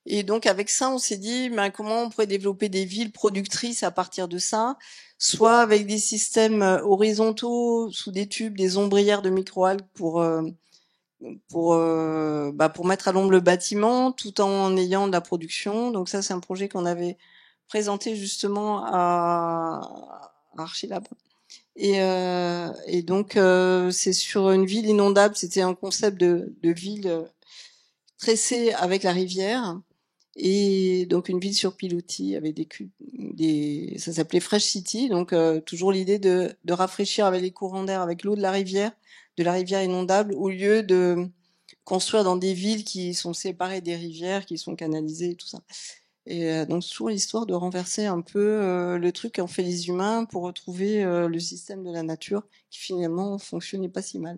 Et donc avec ça, on s'est dit comment on pourrait développer des villes productrices à partir de ça, soit avec des systèmes horizontaux sous des tubes, des ombrières de microalgues pour mettre à l'ombre le bâtiment tout en ayant de la production. Donc ça, c'est un projet qu'on avait présenté justement à Archilab. Et donc c'est sur une ville inondable. C'était un concept de ville tressée avec la rivière. Et donc une ville sur pilotis avec ça s'appelait Fresh City, donc toujours l'idée de rafraîchir avec les courants d'air, avec l'eau de la rivière inondable, au lieu de construire dans des villes qui sont séparées des rivières, qui sont canalisées et tout ça. Et donc toujours l'histoire de renverser un peu le truc qu'ont fait les humains pour retrouver le système de la nature qui finalement fonctionnait pas si mal.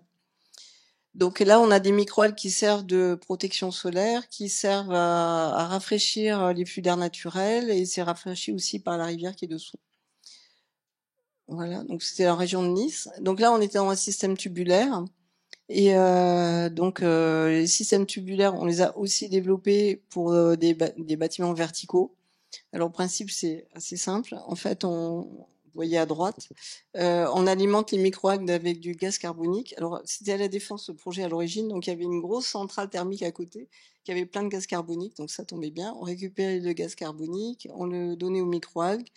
Donc là, on a des microalgues qui servent de protection solaire, qui servent à rafraîchir les flux d'air naturels, et c'est rafraîchi aussi par la rivière qui est dessous. Voilà, donc c'était la région de Nice. Donc là, on était dans un système tubulaire. Et donc les systèmes tubulaires, on les a aussi développés pour des bâtiments verticaux. Alors au principe, c'est assez simple. En fait, vous voyez à droite, on alimente les microalgues avec du gaz carbonique. Alors c'était à La Défense ce projet à l'origine, donc il y avait une grosse centrale thermique à côté qui avait plein de gaz carbonique, donc ça tombait bien. On récupérait le gaz carbonique, on le donnait aux microalgues,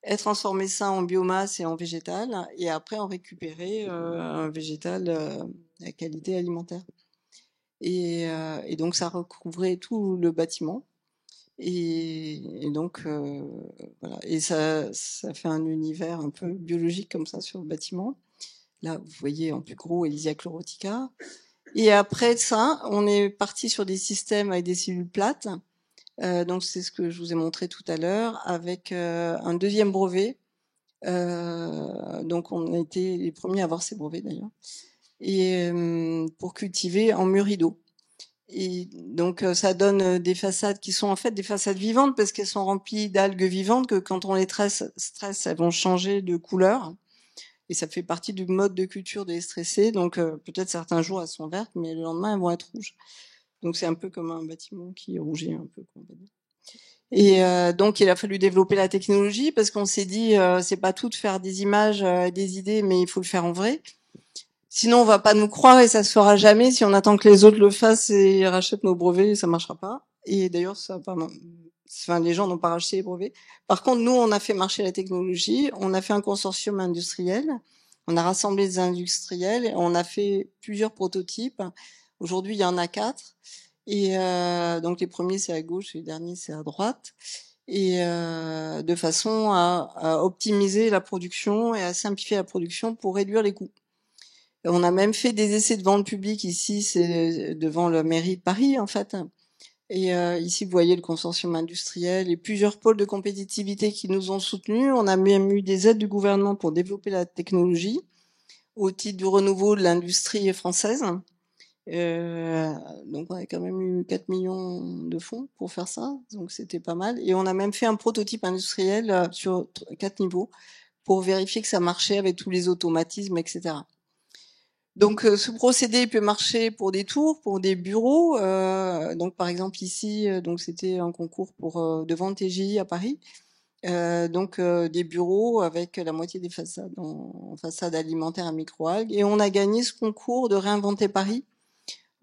elles transformaient ça en biomasse et en végétal, et après on récupérait un végétal à qualité alimentaire. Et donc ça recouvrait tout le bâtiment. Et donc voilà, et ça fait un univers un peu biologique comme ça sur le bâtiment. Là, vous voyez en plus gros Elysia chlorotica. Et après ça, on est parti sur des systèmes avec des cellules plates. Donc c'est ce que je vous ai montré tout à l'heure, avec un deuxième brevet. Donc on a été les premiers à avoir ces brevets d'ailleurs. Et pour cultiver en mûrido. Et donc ça donne des façades qui sont en fait des façades vivantes parce qu'elles sont remplies d'algues vivantes que quand on les stresse, elles vont changer de couleur. Et ça fait partie du mode de culture des stressés. Donc peut-être certains jours elles sont vertes, mais le lendemain elles vont être rouges. Donc c'est un peu comme un bâtiment qui rougit un peu, on va dire. Et donc il a fallu développer la technologie parce qu'on s'est dit c'est pas tout de faire des images, des idées, mais il faut le faire en vrai. Sinon, on va pas nous croire et ça se fera jamais. Si on attend que les autres le fassent et rachètent nos brevets, ça marchera pas. Et d'ailleurs, les gens n'ont pas racheté les brevets. Par contre, nous, on a fait marcher la technologie. On a fait un consortium industriel. On a rassemblé des industriels. Et on a fait plusieurs prototypes. Aujourd'hui, il y en a 4. Et donc les premiers c'est à gauche et les derniers c'est à droite. Et de façon à optimiser la production et à simplifier la production pour réduire les coûts. On a même fait des essais devant le public ici, c'est devant la mairie de Paris en fait. Et ici vous voyez le consortium industriel et plusieurs pôles de compétitivité qui nous ont soutenus. On a même eu des aides du gouvernement pour développer la technologie au titre du renouveau de l'industrie française. Donc on a quand même eu 4 millions de fonds pour faire ça, donc c'était pas mal. Et on a même fait un prototype industriel sur 4 niveaux pour vérifier que ça marchait avec tous les automatismes, etc. Donc ce procédé peut marcher pour des tours, pour des bureaux. Donc par exemple ici, donc c'était un concours pour devant TGI à Paris. Donc des bureaux avec la moitié des façades en façade alimentaire à microalgues. Et on a gagné ce concours de Réinventer Paris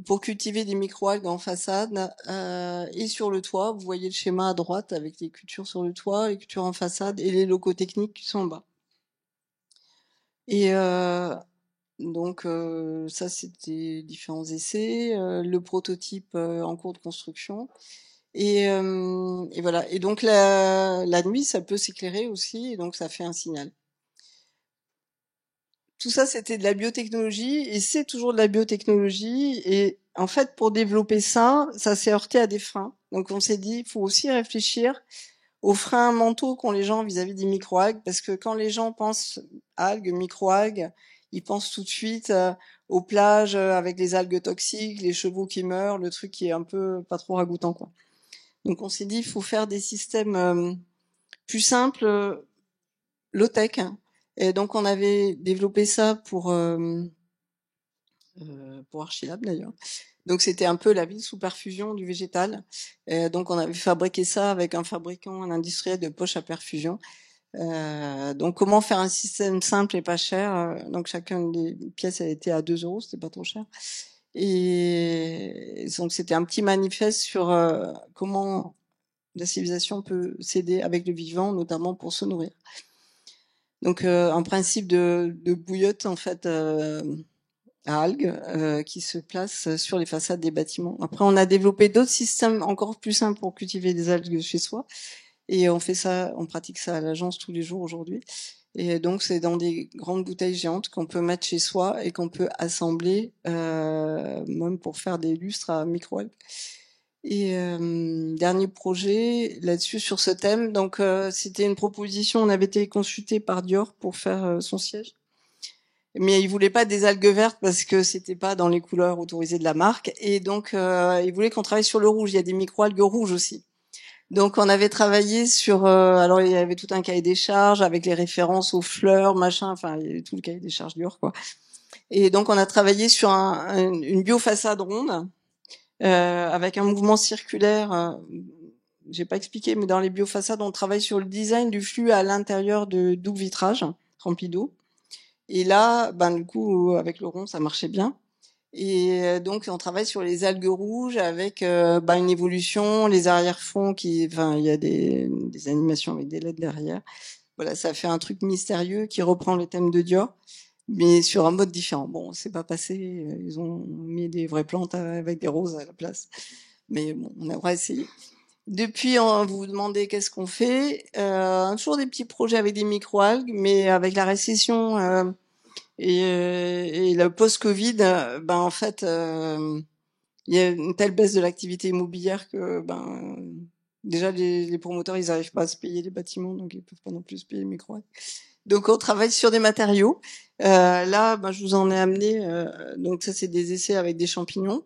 pour cultiver des microalgues en façade et sur le toit. Vous voyez le schéma à droite avec les cultures sur le toit, les cultures en façade et les locaux techniques qui sont en bas. Et donc ça c'était différents essais, le prototype en cours de construction. Et voilà. Et donc la nuit, ça peut s'éclairer aussi, et donc ça fait un signal. Tout ça, c'était de la biotechnologie, et c'est toujours de la biotechnologie. Et en fait, pour développer ça, ça s'est heurté à des freins. Donc on s'est dit, il faut aussi réfléchir aux freins mentaux qu'ont les gens vis-à-vis des microalgues, parce que quand les gens pensent algues, microalgues, ils pensent tout de suite aux plages avec les algues toxiques, les chevaux qui meurent, le truc qui est un peu pas trop ragoûtant, quoi. Donc on s'est dit, il faut faire des systèmes plus simples, low-tech. Et donc on avait développé ça pour Archilab d'ailleurs. Donc c'était un peu la ville sous perfusion du végétal. Donc on avait fabriqué ça avec un fabricant, un industriel de poches à perfusion. Donc comment faire un système simple et pas cher. Donc chacune des pièces a été à 2 €, c'était pas trop cher. Et donc c'était un petit manifeste sur comment la civilisation peut s'aider avec le vivant, notamment pour se nourrir. Donc un principe de bouillotte en fait à algues qui se place sur les façades des bâtiments. Après, on a développé d'autres systèmes encore plus simples pour cultiver des algues chez soi, et on fait ça, on pratique ça à l'agence tous les jours aujourd'hui. Et donc c'est dans des grandes bouteilles géantes qu'on peut mettre chez soi et qu'on peut assembler même pour faire des lustres à micro-algues. Et dernier projet là-dessus sur ce thème. Donc c'était une proposition. On avait été consulté par Dior pour faire son siège, mais ils voulaient pas des algues vertes parce que c'était pas dans les couleurs autorisées de la marque. Et donc ils voulaient qu'on travaille sur le rouge. Il y a des micro-algues rouges aussi. Donc on avait travaillé sur. Alors il y avait tout un cahier des charges avec les références aux fleurs, machin. Enfin il y avait tout le cahier des charges Dior, quoi. Et donc on a travaillé sur une biofaçade ronde. Avec un mouvement circulaire. J'ai pas expliqué, mais dans les biofaçades, on travaille sur le design du flux à l'intérieur de double vitrage rempli d'eau. Et là, du coup, avec le rond, ça marchait bien. Et donc, on travaille sur les algues rouges avec une évolution, les arrière-fonds il y a des animations avec des LED derrière. Voilà, ça fait un truc mystérieux qui reprend le thème de Dior, mais sur un mode différent. Bon, c'est pas passé. Ils ont mis des vraies plantes avec des roses à la place. Mais bon, on devrait essayer. Depuis, vous vous demandez qu'est-ce qu'on fait. Toujours des petits projets avec des microalgues, mais avec la récession et le post-Covid, en fait, il y a une telle baisse de l'activité immobilière que déjà les promoteurs, ils n'arrivent pas à se payer les bâtiments, donc ils peuvent pas non plus se payer les microalgues. Donc on travaille sur des matériaux. Là, je vous en ai amené. Donc ça, c'est des essais avec des champignons,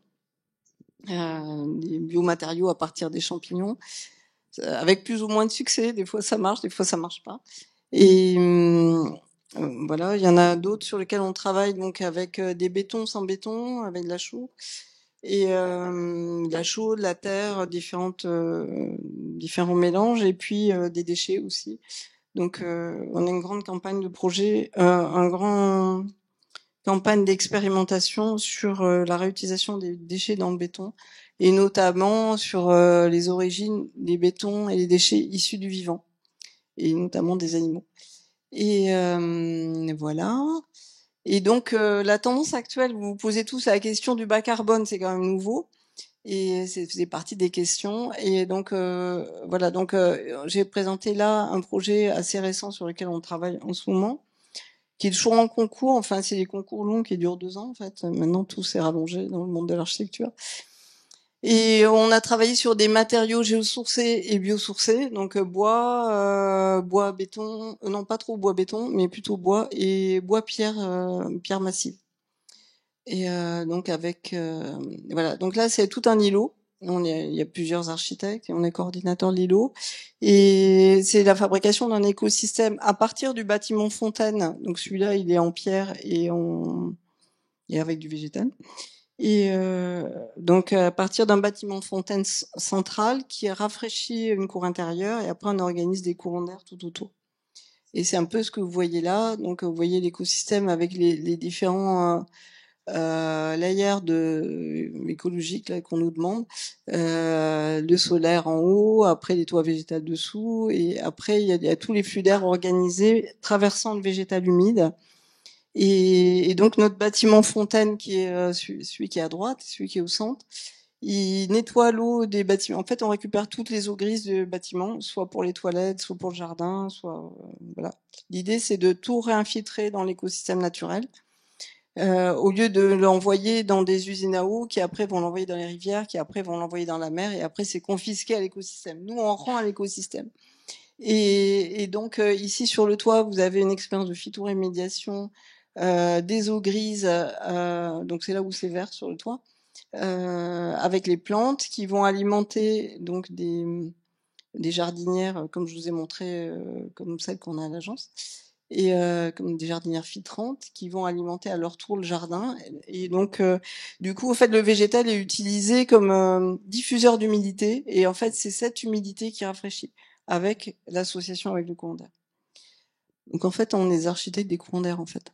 des biomatériaux à partir des champignons, avec plus ou moins de succès. Des fois ça marche, des fois ça marche pas. Et voilà, il y en a d'autres sur lesquels on travaille donc avec des bétons sans béton, avec de la chaux. Et de la chaux, de la terre, différents mélanges, et puis des déchets aussi. Donc, on a une grande campagne de projet, un grand campagne d'expérimentation sur la réutilisation des déchets dans le béton, et notamment sur les origines des bétons et les déchets issus du vivant, et notamment des animaux. Et voilà. Et donc, la tendance actuelle, vous vous posez tous la question du bas carbone, c'est quand même nouveau. Et c'est faisait partie des questions. Et donc voilà, donc j'ai présenté là un projet assez récent sur lequel on travaille en ce moment, qui est toujours en concours. Enfin, c'est des concours longs qui durent 2 ans en fait. Maintenant, tout s'est rallongé dans le monde de l'architecture. Et on a travaillé sur des matériaux géosourcés et biosourcés, donc bois, bois béton, non pas trop bois béton, mais plutôt bois et bois pierre, pierre massive. Et donc avec voilà, donc là c'est tout un îlot. Il y a plusieurs architectes et on est coordinateur de l'îlot, et c'est la fabrication d'un écosystème à partir du bâtiment fontaine. Donc celui-là il est en pierre et et avec du végétal. Et donc à partir d'un bâtiment de fontaine central qui rafraîchit une cour intérieure, et après on organise des courants d'air tout autour. Et c'est un peu ce que vous voyez là. Donc vous voyez l'écosystème avec les différents layers écologiques qu'on nous demande. Le solaire en haut, après les toits végétaux dessous, et après il y a tous les flux d'air organisés traversant le végétal humide. Et donc notre bâtiment fontaine, qui est celui qui est à droite, celui qui est au centre, il nettoie l'eau des bâtiments. En fait, on récupère toutes les eaux grises du bâtiment, soit pour les toilettes, soit pour le jardin, soit voilà. L'idée, c'est de tout réinfiltrer dans l'écosystème naturel, au lieu de l'envoyer dans des usines à eau qui après vont l'envoyer dans les rivières, qui après vont l'envoyer dans la mer, et après c'est confisqué à l'écosystème. Nous, on rend à l'écosystème. Et donc ici sur le toit, vous avez une expérience de phytorémédiation des eaux grises, donc c'est là où c'est vert sur le toit, avec les plantes qui vont alimenter donc des jardinières, comme je vous ai montré, comme celles qu'on a à l'agence, et comme des jardinières filtrantes qui vont alimenter à leur tour le jardin. Et donc du coup, en fait, le végétal est utilisé comme diffuseur d'humidité, et en fait, c'est cette humidité qui rafraîchit avec l'association avec le courant d'air. Donc en fait, on est architectes des courants d'air en fait.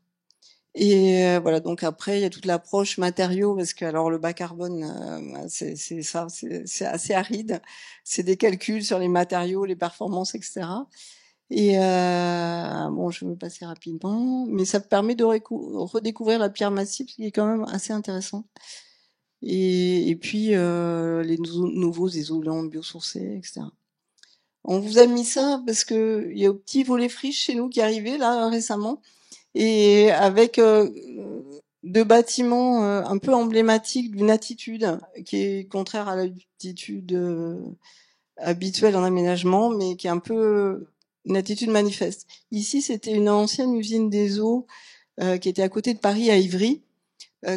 Et voilà, donc après il y a toute l'approche matériaux, parce que alors le bas carbone, c'est assez aride. C'est des calculs sur les matériaux, les performances, etc. Et bon, je veux passer rapidement, mais ça permet de redécouvrir la pierre massive, ce qui est quand même assez intéressant. Et puis les nouveaux isolants biosourcés, etc. On vous a mis ça parce que il y a un petit volet friche chez nous qui est arrivé là récemment, et avec deux bâtiments un peu emblématiques d'une attitude qui est contraire à l'attitude habituelle en aménagement, mais qui est un peu une attitude manifeste. Ici, c'était une ancienne usine des eaux qui était à côté de Paris, à Ivry,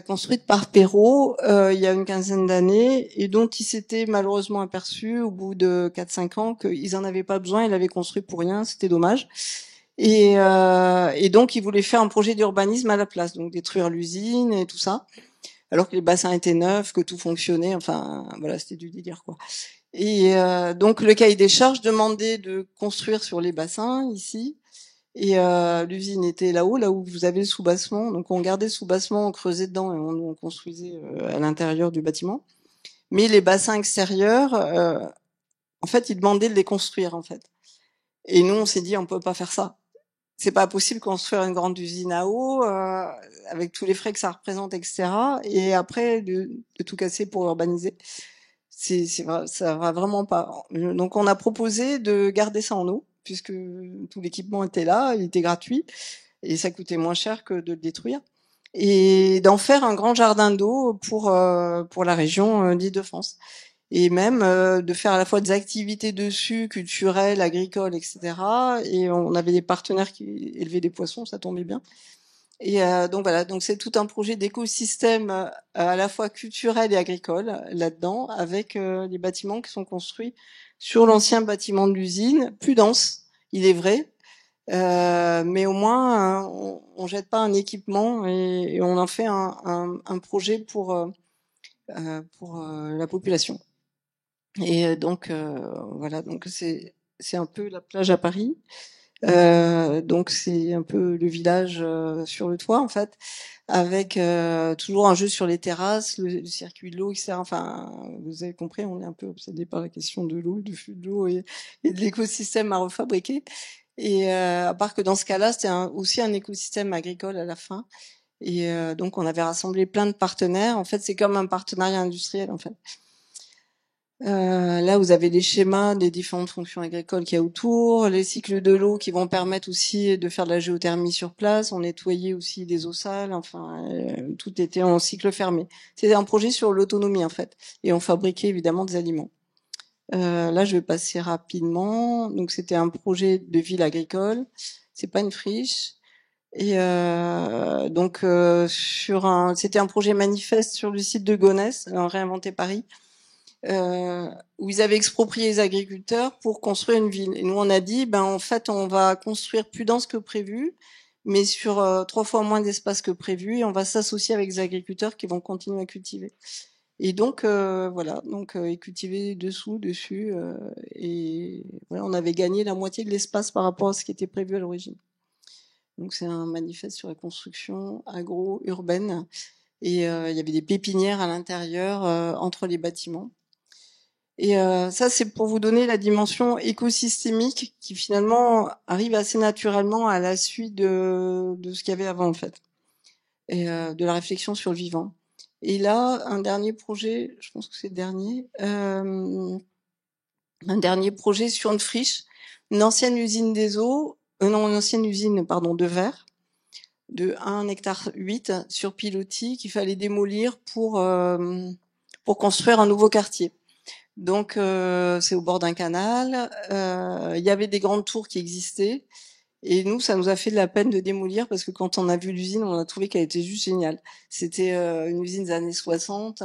construite par Perrault il y a une quinzaine d'années, et dont il s'était malheureusement aperçu au bout de 4-5 ans qu'ils en avaient pas besoin, ils l'avaient construit pour rien, c'était dommage. Et donc ils voulaient faire un projet d'urbanisme à la place, donc détruire l'usine et tout ça, alors que les bassins étaient neufs, que tout fonctionnait, enfin voilà, c'était du délire quoi. Et donc le cahier des charges demandait de construire sur les bassins ici. Et l'usine était là-haut, là où vous avez le sous-bassement. Donc on gardait le sous-bassement, on creusait dedans et on construisait à l'intérieur du bâtiment. Mais les bassins extérieurs, en fait, ils demandaient de les construire, en fait. Et nous, on s'est dit, on peut pas faire ça. C'est pas possible construire une grande usine à eau avec tous les frais que ça représente, etc. Et après de tout casser pour urbaniser. Ça va vraiment pas. Donc on a proposé de garder ça en eau, puisque tout l'équipement était là, il était gratuit, et ça coûtait moins cher que de le détruire, et d'en faire un grand jardin d'eau pour la région d'Île-de-France, et même de faire à la fois des activités dessus, culturelles, agricoles, etc. Et on avait des partenaires qui élevaient des poissons, ça tombait bien. Et donc voilà, donc c'est tout un projet d'écosystème à la fois culturel et agricole là-dedans, avec les bâtiments qui sont construits sur l'ancien bâtiment de l'usine, plus dense, il est vrai, mais au moins on jette pas un équipement, et on en fait un projet pour la population. Et donc voilà, donc c'est un peu la plage à Paris. Donc c'est un peu le village sur le toit en fait, avec toujours un jeu sur les terrasses, le circuit de l'eau, etc. Enfin, vous avez compris, on est un peu obsédé par la question de l'eau, du flux de l'eau et de l'écosystème à refabriquer. Et à part que dans ce cas-là, c'était aussi un écosystème agricole à la fin. Et donc on avait rassemblé plein de partenaires. En fait, c'est comme un partenariat industriel en fait. Là, vous avez les schémas des différentes fonctions agricoles qu'il y a autour, les cycles de l'eau qui vont permettre aussi de faire de la géothermie sur place, on nettoyait aussi des eaux sales, enfin, tout était en cycle fermé. C'était un projet sur l'autonomie, en fait, et on fabriquait évidemment des aliments. Là, je vais passer rapidement. Donc, c'était un projet de ville agricole, c'est pas une friche. Et donc, c'était un projet manifeste sur le site de Gonesse, en Réinventer Paris. Où ils avaient exproprié les agriculteurs pour construire une ville. Et nous, on a dit, ben en fait, on va construire plus dense que prévu, mais sur 3 fois moins d'espace que prévu, et on va s'associer avec des agriculteurs qui vont continuer à cultiver. Et donc voilà, donc ils cultivaient dessous, dessus, et voilà, on avait gagné la moitié de l'espace par rapport à ce qui était prévu à l'origine. Donc c'est un manifeste sur la construction agro-urbaine, et il y avait des pépinières à l'intérieur entre les bâtiments. Et ça, c'est pour vous donner la dimension écosystémique qui finalement arrive assez naturellement à la suite de ce qu'il y avait avant en fait, et de la réflexion sur le vivant. Et là, un dernier projet, je pense que c'est le dernier, un dernier projet sur une friche, une ancienne usine des eaux, non, une ancienne usine, pardon, de verre, de 1 hectare 8 sur pilotis qu'il fallait démolir pour construire un nouveau quartier. Donc c'est au bord d'un canal. Il y avait des grandes tours qui existaient. Et nous, ça nous a fait de la peine de démolir parce que quand on a vu l'usine, on a trouvé qu'elle était juste géniale. C'était une usine des années 60.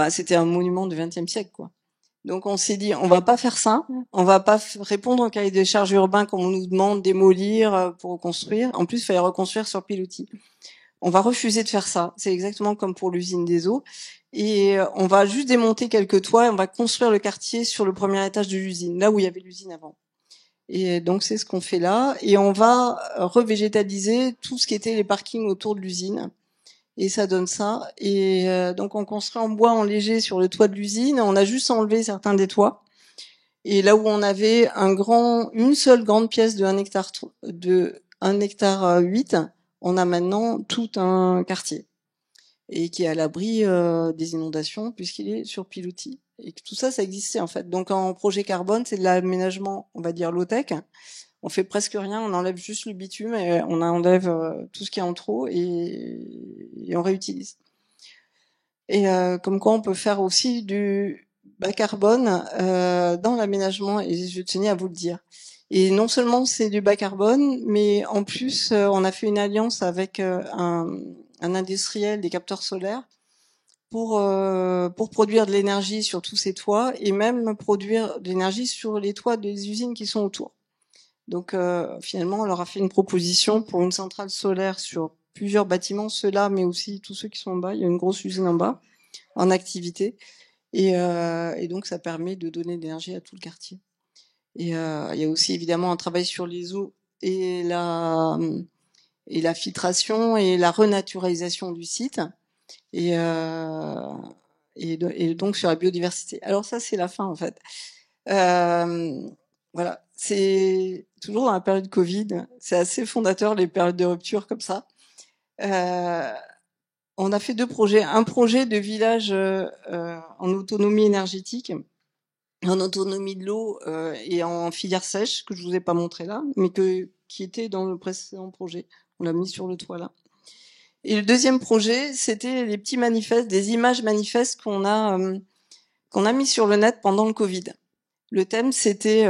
C'était un monument du XXe siècle, quoi. Donc on s'est dit, on va pas faire ça. On va pas répondre au cahier des charges urbain comme on nous demande démolir pour reconstruire. En plus, il fallait reconstruire sur pilotis. On va refuser de faire ça. C'est exactement comme pour l'usine des eaux. Et on va juste démonter quelques toits et on va construire le quartier sur le premier étage de l'usine, là où il y avait l'usine avant. Et donc c'est ce qu'on fait là. Et on va revégétaliser tout ce qui était les parkings autour de l'usine. Et ça donne ça. Et donc on construit en bois en léger sur le toit de l'usine. On a juste enlevé certains des toits. Et là où on avait une seule grande pièce de 1 hectare 8, on a maintenant tout un quartier. Et qui est à l'abri des inondations puisqu'il est sur pilotis. Et tout ça, ça existait en fait. Donc en projet carbone, c'est de l'aménagement, on va dire low-tech. On fait presque rien, on enlève juste le bitume et on enlève tout ce qui est en trop et on réutilise. Et comme quoi on peut faire aussi du bas carbone dans l'aménagement, et je tenais à vous le dire. Et non seulement c'est du bas carbone, mais en plus on a fait une alliance avec un industriel des capteurs solaires pour produire de l'énergie sur tous ces toits et même produire de l'énergie sur les toits des usines qui sont autour. Donc finalement, on leur a fait une proposition pour une centrale solaire sur plusieurs bâtiments, ceux-là, mais aussi tous ceux qui sont en bas. Il y a une grosse usine en bas, en activité. Et donc, ça permet de donner de l'énergie à tout le quartier. Et il y a aussi évidemment un travail sur les eaux et la filtration et la renaturalisation du site. Et donc sur la biodiversité. Alors ça, c'est la fin en fait. Voilà, c'est toujours dans la période Covid, c'est assez fondateur les périodes de rupture comme ça. On a fait 2 projets, un projet de village en autonomie énergétique, en autonomie de l'eau et en filière sèche que je vous ai pas montré là, mais qui était dans le précédent projet. On l'a mis sur le toit là. Et le deuxième projet, c'était les petits manifestes, des images manifestes qu'on a mis sur le net pendant le Covid. Le thème, c'était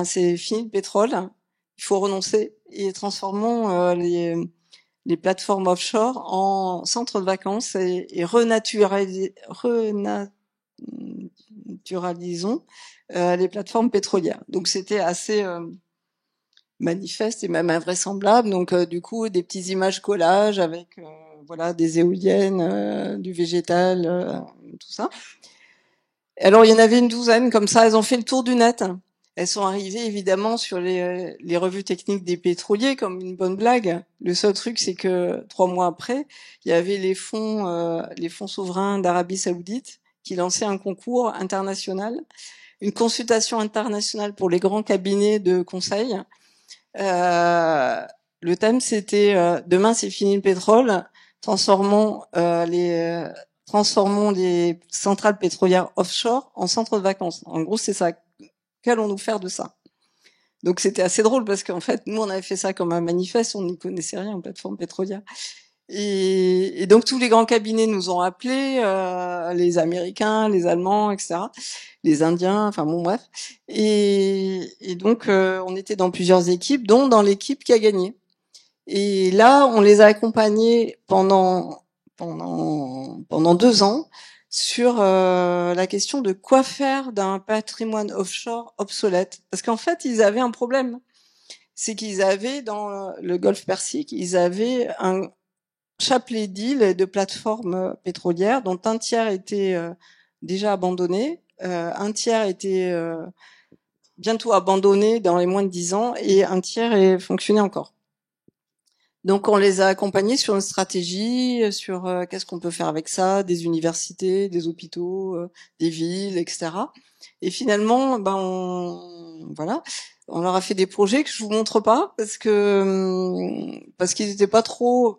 c'est fini le pétrole, il faut renoncer et transformons les plateformes offshore en centres de vacances et renaturalisons les plateformes pétrolières. Donc c'était assez manifeste et même invraisemblable. Donc du coup, des petites images collages avec des éoliennes, du végétal, tout ça. Alors, il y en avait une douzaine, comme ça, elles ont fait le tour du net. Elles sont arrivées, évidemment, sur les revues techniques des pétroliers, comme une bonne blague. Le seul truc, c'est que 3 mois après, il y avait les fonds souverains d'Arabie Saoudite qui lançaient un concours international, une consultation internationale pour les grands cabinets de conseil. Le thème, c'était demain, c'est fini le pétrole, transformons les centrales pétrolières offshore en centres de vacances. En gros, c'est ça. Qu'allons-nous faire de ça? Donc, c'était assez drôle parce qu'en fait, nous, on avait fait ça comme un manifeste, on n'y connaissait rien en plateforme pétrolière. Et donc, tous les grands cabinets nous ont appelés, les Américains, les Allemands, etc., les Indiens, enfin bon, bref. Et donc, on était dans plusieurs équipes, dont dans l'équipe qui a gagné. Et là, on les a accompagnés pendant 2 ans sur la question de quoi faire d'un patrimoine offshore obsolète. Parce qu'en fait, ils avaient un problème. c'est qu'ils avaient dans le Golfe Persique, ils avaient un chapelet d'îles et de plateformes pétrolières dont un tiers était déjà abandonné, un tiers était bientôt abandonné dans les moins de 10 ans et un tiers fonctionnait encore. Donc on les a accompagnés sur une stratégie, sur qu'est-ce qu'on peut faire avec ça, des universités, des hôpitaux, des villes, etc. Et finalement, voilà, on leur a fait des projets que je vous montre pas parce qu'ils étaient pas trop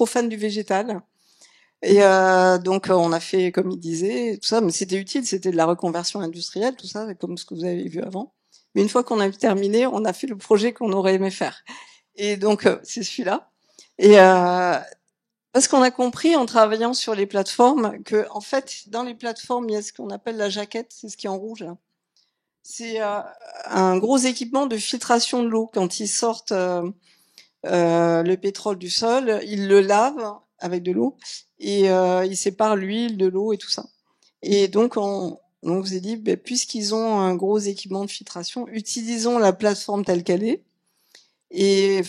fans du végétal. Et donc on a fait comme il disait tout ça, mais c'était utile, c'était de la reconversion industrielle, tout ça, comme ce que vous avez vu avant. Mais une fois qu'on a terminé, on a fait le projet qu'on aurait aimé faire. Et donc c'est celui-là. Et parce qu'on a compris en travaillant sur les plateformes que en fait dans les plateformes il y a ce qu'on appelle la jaquette, c'est ce qui est en rouge là. C'est un gros équipement de filtration de l'eau. Quand ils sortent le pétrole du sol, ils le lavent avec de l'eau et ils séparent l'huile de l'eau et tout ça. Et donc on vous a dit, puisqu'ils ont un gros équipement de filtration, utilisons la plateforme telle qu'elle est et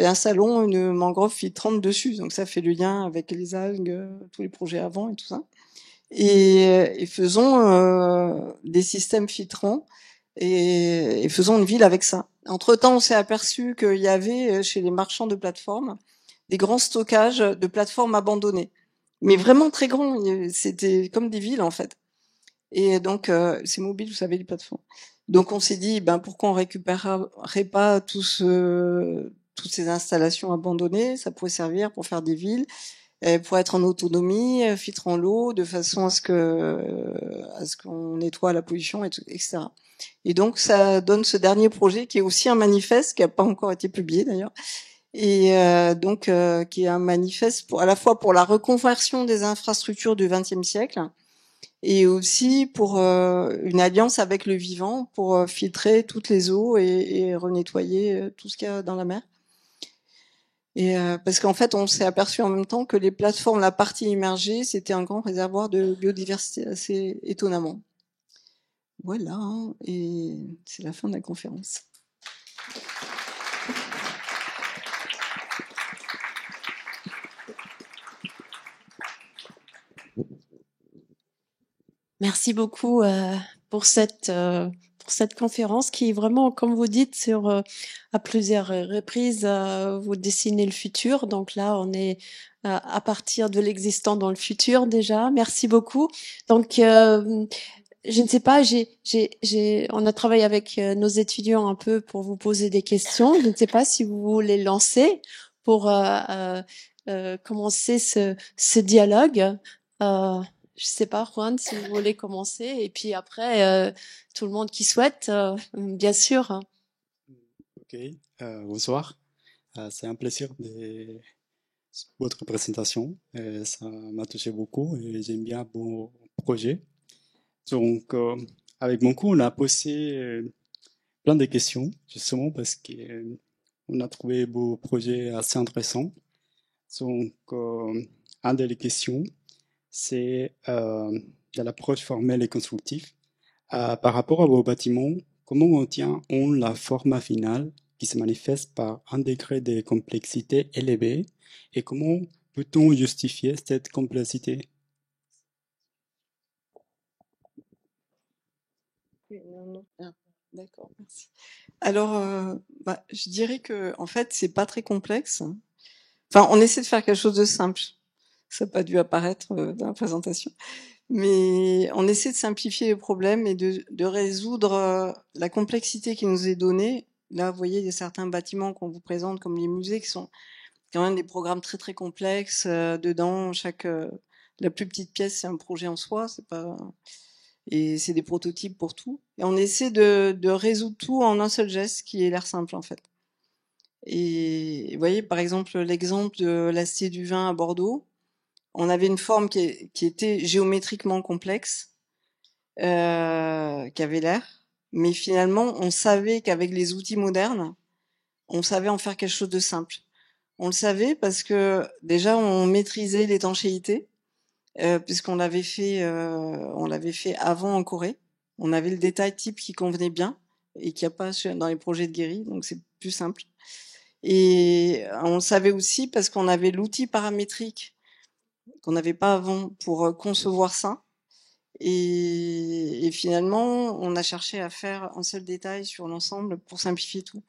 installons une mangrove filtrante dessus. Donc ça fait le lien avec les algues, tous les projets avant et tout ça. Et faisons des systèmes filtrants et faisons une ville avec ça. Entre-temps, on s'est aperçu qu'il y avait chez les marchands de plateformes des grands stockages de plateformes abandonnées, mais vraiment très grands. C'était comme des villes en fait. Et donc c'est mobile, vous savez, les plateformes. Donc on s'est dit, pourquoi on récupérerait pas toutes ces installations abandonnées? Ça pourrait servir pour faire des villes, pour être en autonomie, filtrant l'eau de façon à ce qu'on nettoie la pollution, etc. Et donc ça donne ce dernier projet qui est aussi un manifeste qui n'a pas encore été publié d'ailleurs, et qui est un manifeste à la fois pour la reconversion des infrastructures du XXe siècle et aussi pour une alliance avec le vivant pour filtrer toutes les eaux et renettoyer tout ce qu'il y a dans la mer. Et parce qu'en fait, on s'est aperçu en même temps que les plateformes, la partie immergée, c'était un grand réservoir de biodiversité assez étonnamment. Voilà, et c'est la fin de la conférence. Merci beaucoup pour cette conférence qui est vraiment, comme vous dites, à plusieurs reprises, vous dessinez le futur. Donc là, on est à partir de l'existant dans le futur déjà. Merci beaucoup. Donc, je ne sais pas, on a travaillé avec nos étudiants un peu pour vous poser des questions. Je ne sais pas si vous voulez lancer pour commencer ce dialogue. Je sais pas, Juan, si vous voulez commencer. Et puis après, tout le monde qui souhaite, bien sûr. Ok, bonsoir. C'est un plaisir de votre présentation. Ça m'a touché beaucoup et j'aime bien vos projets. Donc, avec mon cours, on a posé plein de questions, justement parce que on a trouvé vos projets assez intéressants. Donc, une des questions, c'est de l'approche formelle et constructive. Par rapport à vos bâtiments, comment obtient-on la forme finale qui se manifeste par un degré de complexité élevé et comment peut-on justifier cette complexité? D'accord, merci. Alors, je dirais que en fait, c'est pas très complexe. Enfin, on essaie de faire quelque chose de simple. Ça n'a pas dû apparaître dans la présentation. Mais on essaie de simplifier les problèmes et de résoudre la complexité qui nous est donnée. Là, vous voyez, il y a certains bâtiments qu'on vous présente comme les musées qui sont quand même des programmes très très complexes. Dedans, la plus petite pièce, c'est un projet en soi. Et c'est des prototypes pour tout. Et on essaie de résoudre tout en un seul geste qui est l'air simple en fait. Et vous voyez, par exemple, l'exemple de la Cité du Vin à Bordeaux. On avait une forme qui était géométriquement complexe, qui avait l'air, mais finalement, on savait qu'avec les outils modernes, on savait en faire quelque chose de simple. On le savait parce que déjà, on maîtrisait l'étanchéité, puisqu'on l'avait fait avant en Corée. On avait le détail type qui convenait bien, et qu'il n'y a pas dans les projets de guéris, donc c'est plus simple. Et on savait aussi parce qu'on avait l'outil paramétrique qu'on n'avait pas avant pour concevoir ça. Et finalement, on a cherché à faire un seul détail sur l'ensemble pour simplifier tout.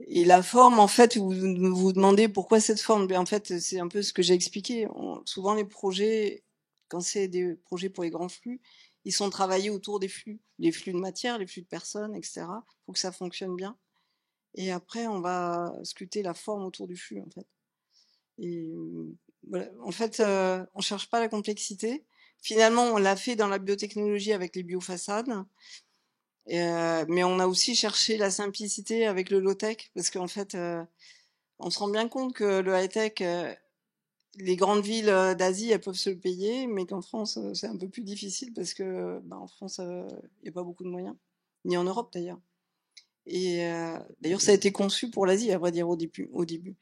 Et la forme, en fait, vous vous demandez pourquoi cette forme. En fait, c'est un peu ce que j'ai expliqué. Souvent, les projets, quand c'est des projets pour les grands flux, ils sont travaillés autour des flux, les flux de matière, les flux de personnes, etc. Pour que ça fonctionne bien. Et après, on va sculpter la forme autour du flux, en fait. Et voilà. En fait, on cherche pas la complexité. Finalement, on l'a fait dans la biotechnologie avec les biofaçades. Mais on a aussi cherché la simplicité avec le low-tech, parce qu'en fait, on se rend bien compte que le high-tech, les grandes villes d'Asie, elles peuvent se le payer, mais qu'en France, c'est un peu plus difficile, parce que en France, il n'y a pas beaucoup de moyens, ni en Europe d'ailleurs. Et d'ailleurs, ça a été conçu pour l'Asie, à vrai dire, au début.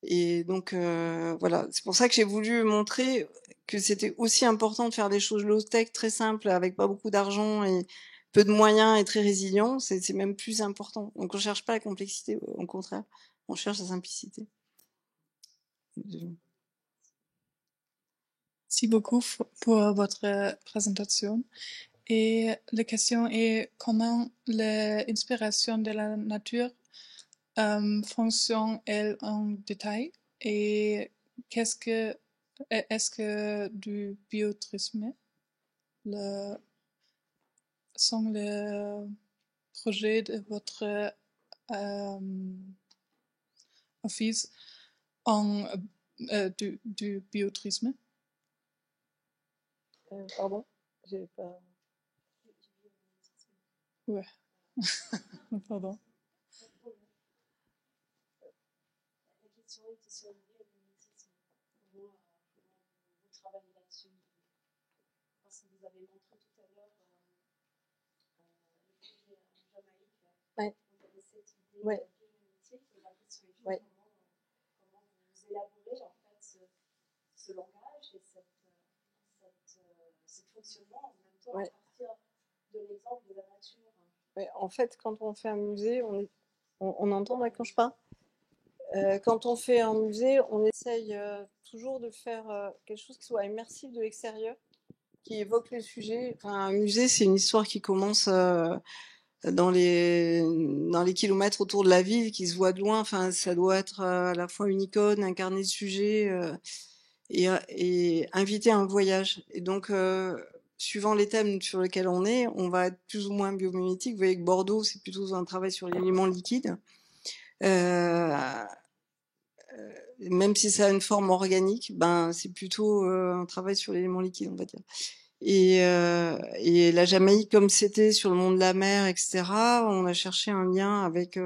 Et donc, voilà, c'est pour ça que j'ai voulu montrer que c'était aussi important de faire des choses low-tech, très simples, avec pas beaucoup d'argent et peu de moyens et très résilients. C'est même plus important. Donc, on cherche pas la complexité, au contraire, on cherche la simplicité. Merci beaucoup pour votre présentation. Et la question est comment l'inspiration de la nature fonctionne-t-elle en détail et est-ce que du biotourisme sont les projets de votre office du biotourisme? Pardon, j'ai pas. Ouais. Pardon. La question était sur le biomimétisme. Comment vous travaillez là-dessus? Parce que vous avez montré tout à l'heure le projet en Jamaïque. Ouais. Vous avez cette idée de biomimétique. Et la question est comment vous élaborez en fait ce langage et ce fonctionnement en même temps à partir de l'exemple de la nature. Ouais, en fait, quand on fait un musée, on entend là quand je parle. Quand on fait un musée, on essaye toujours de faire quelque chose qui soit immersif de l'extérieur, qui évoque les sujets. Enfin, un musée, c'est une histoire qui commence dans les kilomètres autour de la ville, qui se voit de loin. Enfin, ça doit être à la fois une icône, incarner le sujet et inviter à un voyage. Et donc, suivant les thèmes sur lesquels on est, on va être plus ou moins biomimétique. Vous voyez que Bordeaux, c'est plutôt un travail sur l'élément liquide. Même si ça a une forme organique, c'est plutôt un travail sur l'élément liquide, on va dire. Et la Jamaïque, comme c'était sur le monde de la mer, etc., on a cherché un lien avec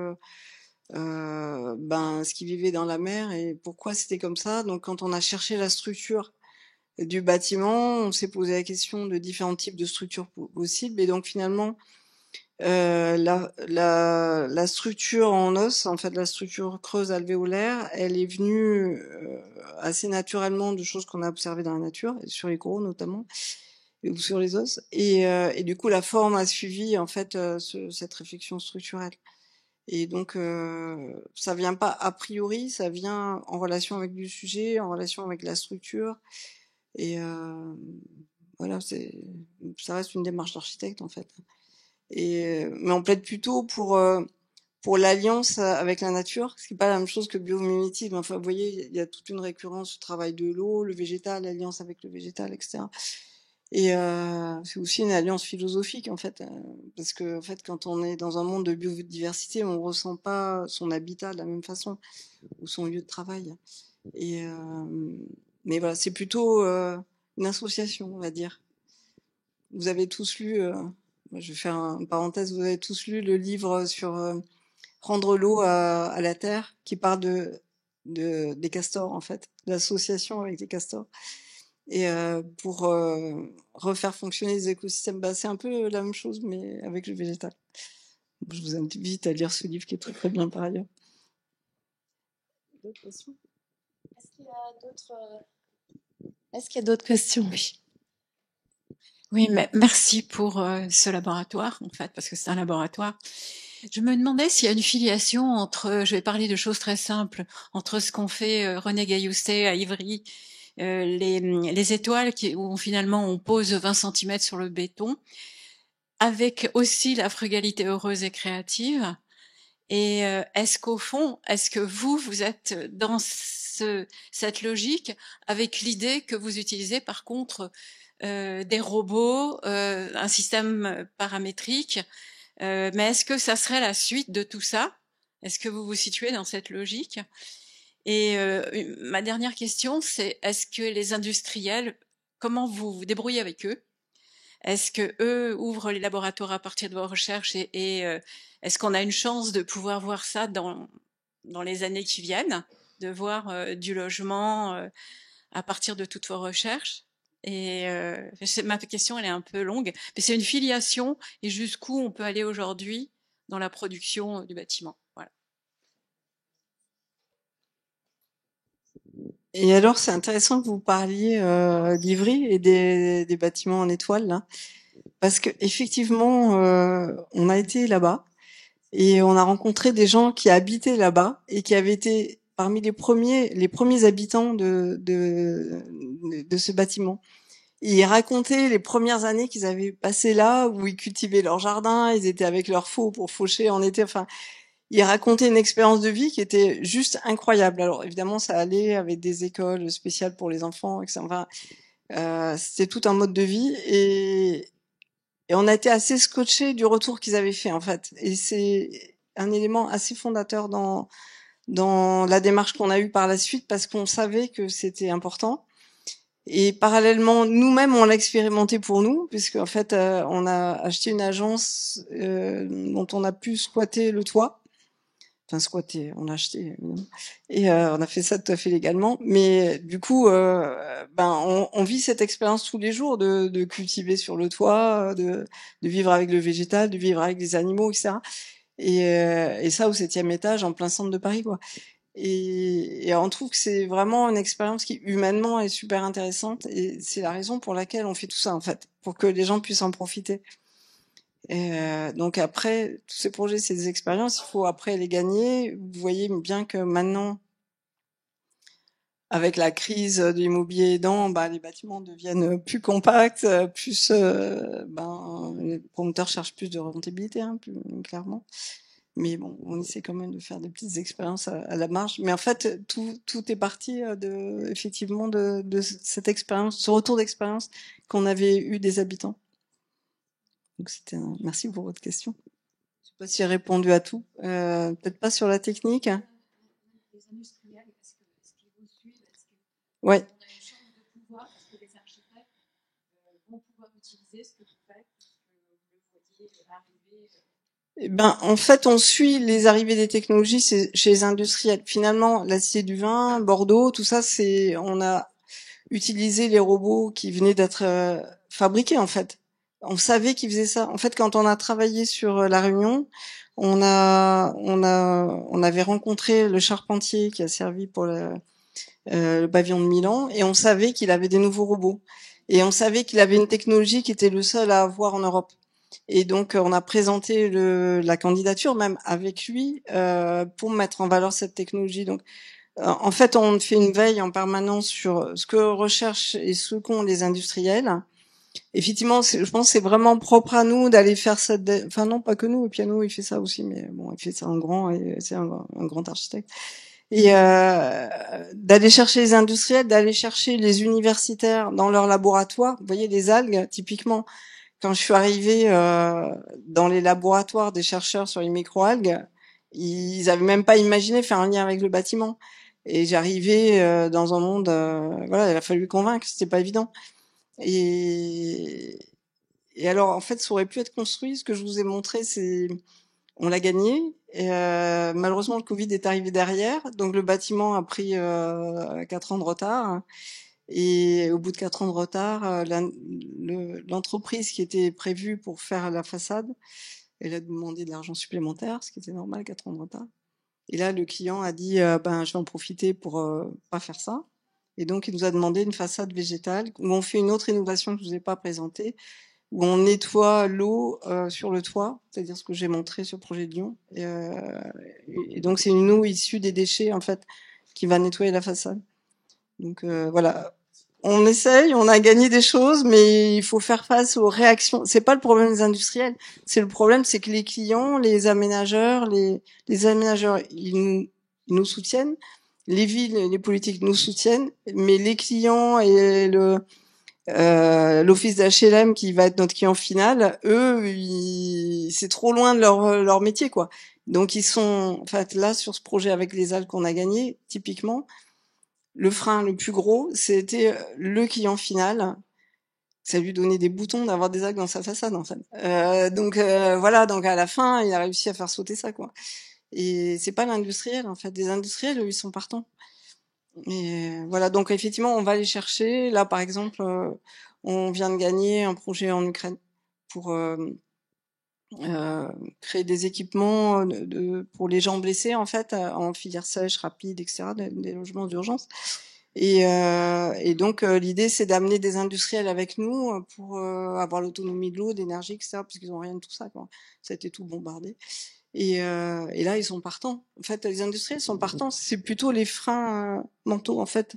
ce qui vivait dans la mer et pourquoi c'était comme ça. Donc, quand on a cherché la structure du bâtiment, on s'est posé la question de différents types de structures possibles. Et donc, finalement, la structure en os, en fait, la structure creuse alvéolaire, elle est venue assez naturellement de choses qu'on a observées dans la nature, sur les coraux notamment, ou sur les os. Et du coup, la forme a suivi en fait cette réflexion structurelle. Et donc, ça vient pas a priori, ça vient en relation avec du sujet, en relation avec la structure. Et voilà, ça reste une démarche d'architecte en fait. Mais on plaide plutôt pour l'alliance avec la nature, ce qui n'est pas la même chose que le biomimétisme. Enfin, vous voyez, il y a toute une récurrence du travail de l'eau, le végétal, l'alliance avec le végétal, etc. Et c'est aussi une alliance philosophique en fait, parce que en fait, quand on est dans un monde de biodiversité, on ressent pas son habitat de la même façon ou son lieu de travail. Et mais voilà, c'est plutôt une association, on va dire. Vous avez tous lu, je vais faire une parenthèse, vous avez tous lu le livre sur rendre l'eau à la terre, qui parle des castors en fait, l'association avec les castors. Et pour refaire fonctionner les écosystèmes, c'est un peu la même chose, mais avec le végétal. Je vous invite à lire ce livre qui est très très bien par ailleurs. D'autres questions? Est-ce qu'il y a d'autres questions? Oui. Oui, mais merci pour ce laboratoire, en fait, parce que c'est un laboratoire. Je me demandais s'il y a une filiation entre, je vais parler de choses très simples, entre ce qu'ont fait René Gaillousset à Ivry, les étoiles où finalement on pose 20 cm sur le béton, avec aussi la frugalité heureuse et créative. Et est-ce qu'au fond, est-ce que vous êtes dans cette logique avec l'idée que vous utilisez par contre des robots, un système paramétrique, mais est-ce que ça serait la suite de tout ça? Est-ce que vous vous situez dans cette logique? Et ma dernière question, c'est est-ce que les industriels, comment vous vous débrouillez avec eux? Est-ce que eux ouvrent les laboratoires à partir de vos recherches et est-ce qu'on a une chance de pouvoir voir ça dans les années qui viennent, de voir du logement à partir de toutes vos recherches? Et ma question, elle est un peu longue, mais c'est une filiation et jusqu'où on peut aller aujourd'hui dans la production du bâtiment. Voilà. Et alors, c'est intéressant que vous parliez d'Ivry et des bâtiments en étoile, là, parce que effectivement, on a été là-bas et on a rencontré des gens qui habitaient là-bas et qui avaient été parmi les premiers habitants de ce bâtiment. Et ils racontaient les premières années qu'ils avaient passées là, où ils cultivaient leur jardin, ils étaient avec leurs faux pour faucher en été. Enfin, ils racontaient une expérience de vie qui était juste incroyable. Alors évidemment, ça allait avec des écoles spéciales pour les enfants, etc. Enfin, c'était tout un mode de vie et on a été assez scotchés du retour qu'ils avaient fait en fait. Et c'est un élément assez fondateur dans la démarche qu'on a eue par la suite parce qu'on savait que c'était important. Et parallèlement, nous-mêmes, on l'a expérimenté pour nous, puisque en fait, on a acheté une agence dont on a pu squatter le toit. Enfin, squatter, on a acheté, évidemment. Et on a fait ça tout à fait légalement. Mais du coup, on vit cette expérience tous les jours de cultiver sur le toit, de vivre avec le végétal, de vivre avec les animaux, etc. Et ça au 7e étage, en plein centre de Paris, quoi. Et on trouve que c'est vraiment une expérience qui humainement est super intéressante et c'est la raison pour laquelle on fait tout ça en fait, pour que les gens puissent en profiter. Et donc après, tous ces projets, ces expériences, il faut après les gagner. Vous voyez bien que maintenant, avec la crise de l'immobilier aidant, les bâtiments deviennent plus compacts, plus, les promoteurs cherchent plus de rentabilité, hein, plus clairement. Mais bon, on essaie quand même de faire des petites expériences à la marge. Mais en fait, tout est parti effectivement de cette expérience, ce retour d'expérience qu'on avait eu des habitants. Donc merci pour votre question. Je sais pas si j'ai répondu à tout. Peut-être pas sur la technique. Les industriels, est-ce qu'ils vous suivent? Ouais. On a une chance de pouvoir, parce que les architectes vont pouvoir utiliser ce que vous faites, parce que vous le voyez arriver. En fait, on suit les arrivées des technologies chez les industriels. Finalement, la Cité du Vin, Bordeaux, tout ça, on a utilisé les robots qui venaient d'être fabriqués, en fait. On savait qu'ils faisaient ça. En fait, quand on a travaillé sur La Réunion, on avait rencontré le charpentier qui a servi pour le pavillon de Milan, et on savait qu'il avait des nouveaux robots. Et on savait qu'il avait une technologie qui était le seul à avoir en Europe. Et donc, on a présenté la candidature même avec lui pour mettre en valeur cette technologie. Donc, en fait, on fait une veille en permanence sur ce que recherchent et ce qu'ont les industriels. Effectivement, je pense que c'est vraiment propre à nous d'aller faire cette... Enfin non, pas que nous, le piano, il fait ça aussi, mais bon, il fait ça en grand, et c'est un grand architecte. Et d'aller chercher les industriels, d'aller chercher les universitaires dans leur laboratoire. Vous voyez, les algues, typiquement, quand je suis arrivée dans les laboratoires des chercheurs sur les microalgues, ils avaient même pas imaginé faire un lien avec le bâtiment. Et j'arrivais dans un monde, voilà, il a fallu convaincre, c'était pas évident. Et alors, en fait, ça aurait pu être construit. Ce que je vous ai montré, on l'a gagné. Et malheureusement, le Covid est arrivé derrière, donc le bâtiment a pris 4 ans de retard. Et au bout de 4 ans de retard, l'entreprise qui était prévue pour faire la façade, elle a demandé de l'argent supplémentaire, ce qui était normal, 4 ans de retard. Et là, le client a dit, je vais en profiter pour pas faire ça. Et donc, il nous a demandé une façade végétale où on fait une autre innovation que je vous ai pas présentée, où on nettoie l'eau sur le toit, c'est-à-dire ce que j'ai montré sur le projet de Lyon. Et donc, c'est une eau issue des déchets, en fait, qui va nettoyer la façade. Donc, voilà. On essaye, on a gagné des choses, mais il faut faire face aux réactions. C'est pas le problème des industriels. C'est le problème, c'est que les clients, les aménageurs, les aménageurs, ils nous soutiennent. Les villes, les politiques nous soutiennent, mais les clients et l'office d'HLM qui va être notre client final, eux, c'est trop loin de leur métier, quoi. Donc ils sont, en fait, là sur ce projet avec les algues qu'on a gagné, typiquement, le frein le plus gros, c'était le client final. Ça lui donnait des boutons d'avoir des algues dans sa façade, en fait. Donc voilà, donc à la fin, il a réussi à faire sauter ça, quoi. Et c'est pas l'industriel, en fait. Des industriels, eux, ils sont partants. Et voilà, donc effectivement, on va les chercher. Là, par exemple, on vient de gagner un projet en Ukraine pour créer des équipements pour les gens blessés, en fait, en filière sèche, rapide, etc., des logements d'urgence. Et donc, l'idée, c'est d'amener des industriels avec nous pour avoir l'autonomie de l'eau, d'énergie, etc., parce qu'ils ont rien de tout ça, quoi. Ça a été tout bombardé. Et là, ils sont partants. En fait, les industriels sont partants. C'est plutôt les freins mentaux, en fait,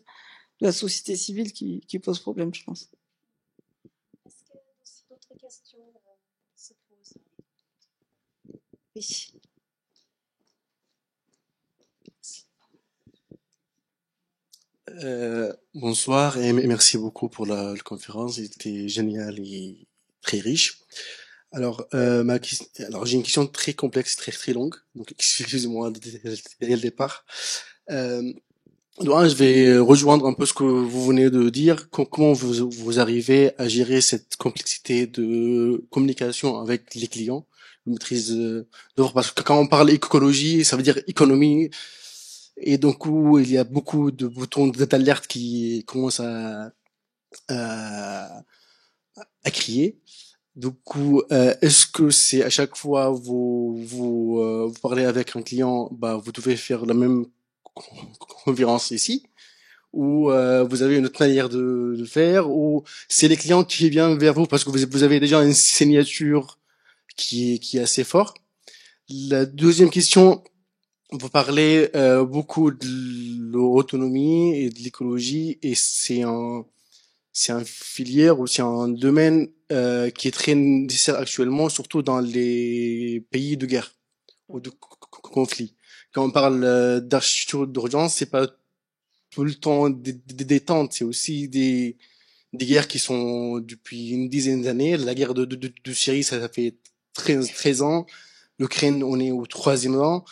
de la société civile qui posent problème, je pense. Est-ce que d'autres questions se posent? Oui. Bonsoir et merci beaucoup pour la conférence. C'était génial et très riche. Alors, alors j'ai une question très complexe, très longue. Donc, excusez-moi dès le départ. Je vais rejoindre un peu ce que vous venez de dire. Comment vous arrivez à gérer cette complexité de communication avec les clients, maîtrise d'œuvre, parce que quand on parle écologie, ça veut dire économie. Et donc, où il y a beaucoup de boutons d'alerte qui commencent à crier. Du coup, est-ce que c'est à chaque fois vous parlez avec un client, bah vous devez faire la même conférence ici, ou vous avez une autre manière de faire, ou c'est les clients qui viennent vers vous parce que vous avez déjà une signature qui est assez forte. La deuxième question, vous parlez beaucoup de l'autonomie et de l'écologie, et c'est un filière ou c'est un domaine qui est très nécessaire actuellement, surtout dans les pays de guerre ou de conflit. Quand on parle d'architecture d'urgence, c'est pas tout le temps des détentes, c'est aussi des guerres qui sont depuis une dizaine d'années. La guerre de Syrie, ça fait 13 ans. L'Ukraine, on est au 3e an.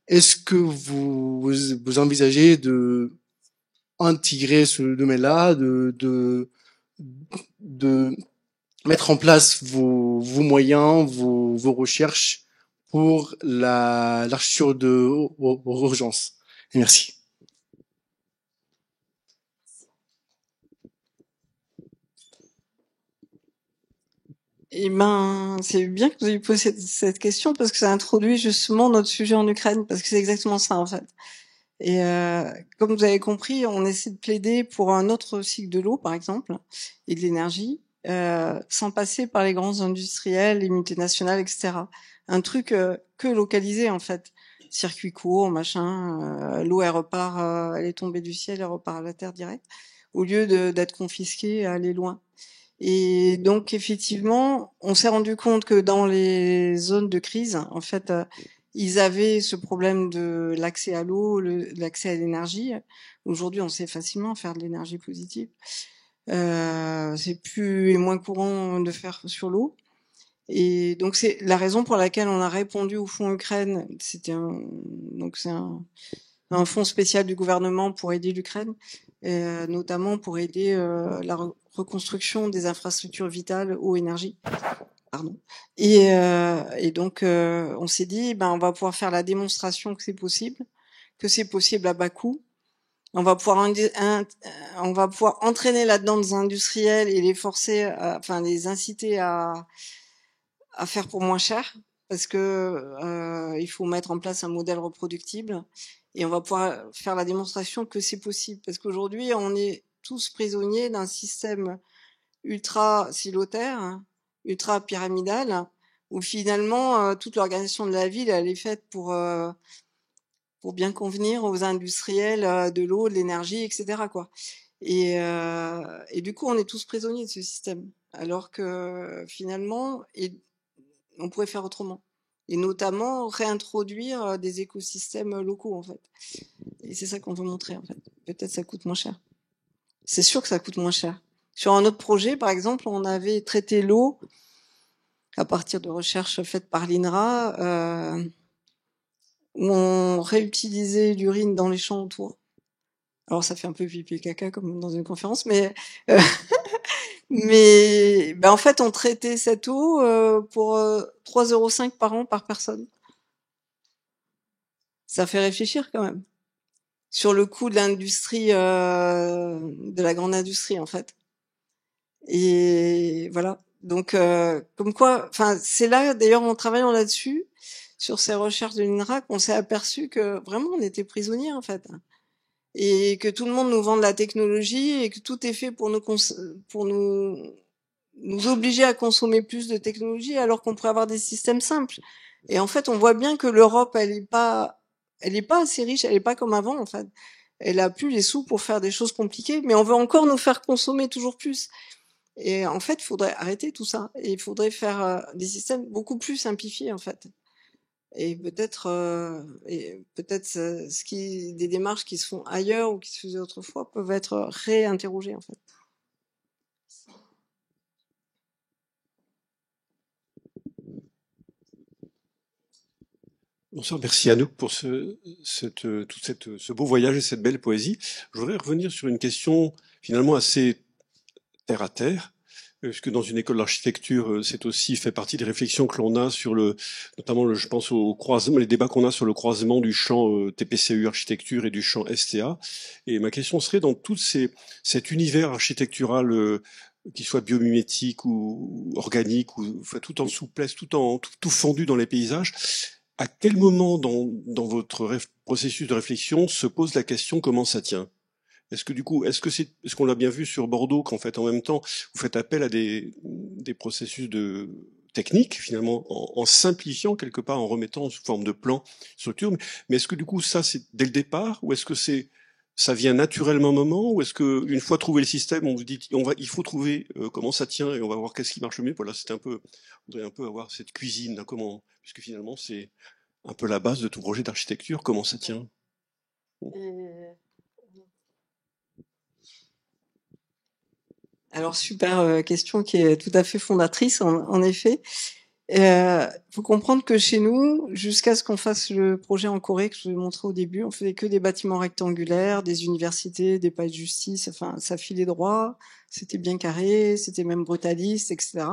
Est-ce que vous envisagez de intégrer ce domaine-là, de mettre en place vos moyens, vos recherches pour l'architecture d'urgence? Merci. Eh ben, c'est bien que vous ayez posé cette question parce que ça introduit justement notre sujet en Ukraine, parce que c'est exactement ça en fait. Et comme vous avez compris, on essaie de plaider pour un autre cycle de l'eau, par exemple, et de l'énergie, sans passer par les grands industriels, les multinationales, etc. Un truc que localisé en fait. Circuit court, machin, l'eau elle repart, elle est tombée du ciel, elle repart à la terre direct, au lieu d'être confisquée, aller loin. Et donc effectivement, on s'est rendu compte que dans les zones de crise, en fait, ils avaient ce problème de l'accès à l'eau, l'accès à l'énergie. Aujourd'hui, on sait facilement faire de l'énergie positive. C'est plus et moins courant de faire sur l'eau. Et donc c'est la raison pour laquelle on a répondu au fonds Ukraine. C'est un fonds spécial du gouvernement pour aider l'Ukraine, notamment pour aider la reconstruction des infrastructures vitales eau énergie. Pardon. Et donc on s'est dit on va pouvoir faire la démonstration que c'est possible à bas coût. On va pouvoir entraîner là-dedans des industriels et les forcer, les inciter à faire pour moins cher. parce que il faut mettre en place un modèle reproductible et on va pouvoir faire la démonstration que c'est possible. Parce qu'aujourd'hui, on est tous prisonniers d'un système ultra silotaire, hein, ultra pyramidal, où finalement toute l'organisation de la ville elle est faite pour bien convenir aux industriels de l'eau, de l'énergie, etc. quoi. Et du coup, on est tous prisonniers de ce système, alors que finalement, on pourrait faire autrement, et notamment réintroduire des écosystèmes locaux en fait. Et c'est ça qu'on veut montrer en fait. Peut-être ça coûte moins cher. C'est sûr que ça coûte moins cher. Sur un autre projet, par exemple, on avait traité l'eau à partir de recherches faites par l'INRA, où on réutilisait l'urine dans les champs autour. Alors ça fait un peu pipi caca comme dans une conférence, mais en fait on traitait cette eau pour 3,5 € par an par personne. Ça fait réfléchir quand même sur le coût de l'industrie, de la grande industrie en fait. Et voilà. Donc comme quoi, enfin c'est là d'ailleurs en travaillant là-dessus sur ces recherches de l'INRA qu'on s'est aperçu que vraiment on était prisonniers en fait. Et que tout le monde nous vend de la technologie et que tout est fait pour nous obliger à consommer plus de technologie alors qu'on pourrait avoir des systèmes simples. Et en fait, on voit bien que l'Europe, elle est pas assez riche, elle est pas comme avant en fait. Elle a plus les sous pour faire des choses compliquées, mais on veut encore nous faire consommer toujours plus. Et en fait, il faudrait arrêter tout ça et il faudrait faire des systèmes beaucoup plus simplifiés en fait. Et peut-être des démarches qui se font ailleurs ou qui se faisaient autrefois peuvent être réinterrogées en fait. Bonsoir, merci Anouk pour ce beau voyage et cette belle poésie. Je voudrais revenir sur une question finalement assez terre à terre, puisque dans une école d'architecture, c'est aussi fait partie des réflexions que l'on a sur notamment je pense au croisement, les débats qu'on a sur le croisement du champ TPCU architecture et du champ STA. Et ma question serait dans cet univers architectural qu'il soit biomimétique ou organique, ou enfin, tout en souplesse, tout fondu dans les paysages. À quel moment dans votre processus de réflexion se pose la question comment ça tient? Est-ce que du coup, est-ce qu'on l'a bien vu sur Bordeaux qu'en fait en même temps vous faites appel à des processus de techniques finalement en simplifiant quelque part, en remettant sous forme de plan structure, mais est-ce que du coup ça c'est dès le départ ou est-ce que ça vient naturellement un moment ou est-ce que une fois trouvé le système on vous dit il faut trouver comment ça tient et on va voir qu'est-ce qui marche le mieux. Voilà, c'était on voudrait un peu avoir cette cuisine là, comment, puisque finalement c'est un peu la base de tout projet d'architecture, comment ça tient. Alors super question qui est tout à fait fondatrice en effet. Faut comprendre que chez nous, jusqu'à ce qu'on fasse le projet en Corée que je vous ai montré au début, on faisait que des bâtiments rectangulaires, des universités, des palais de justice, enfin ça filait droit, c'était bien carré, c'était même brutaliste, etc.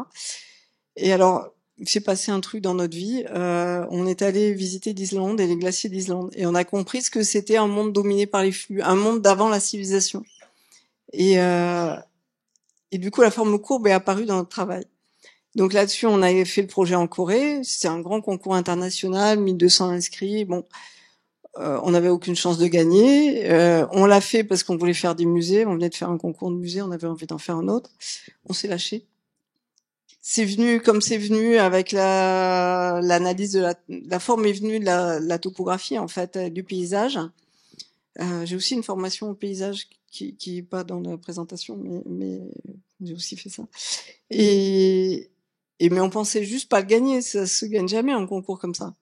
Et alors il s'est passé un truc dans notre vie, on est allé visiter l'Islande et les glaciers d'Islande et on a compris ce que c'était un monde dominé par les flux, un monde d'avant la civilisation. Et du coup la forme courbe est apparue dans notre travail. Donc là-dessus, on avait fait le projet en Corée. C'était un grand concours international, 1200 inscrits. Bon, on n'avait aucune chance de gagner. On l'a fait parce qu'on voulait faire des musées. On venait de faire un concours de musée, on avait envie d'en faire un autre. On s'est lâché. C'est venu comme c'est venu avec l'analyse de la forme est venue de la topographie en fait, du paysage. J'ai aussi une formation au paysage qui est pas dans la présentation, mais j'ai aussi fait ça. Mais on pensait juste pas le gagner, ça se gagne jamais un concours comme ça.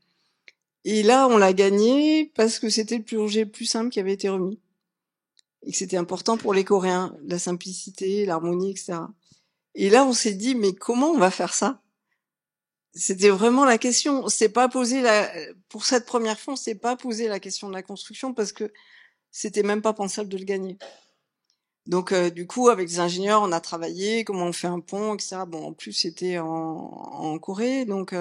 Et là, on l'a gagné parce que c'était le projet plus simple qui avait été remis. Et que c'était important pour les Coréens, la simplicité, l'harmonie, etc. Et là, on s'est dit, mais comment on va faire ça? C'était vraiment la question. On s'est pas posé pour cette première fois, on s'est pas posé la question de la construction parce que c'était même pas pensable de le gagner. Donc du coup, avec les ingénieurs, on a travaillé comment on fait un pont, etc. Bon, en plus c'était en Corée, donc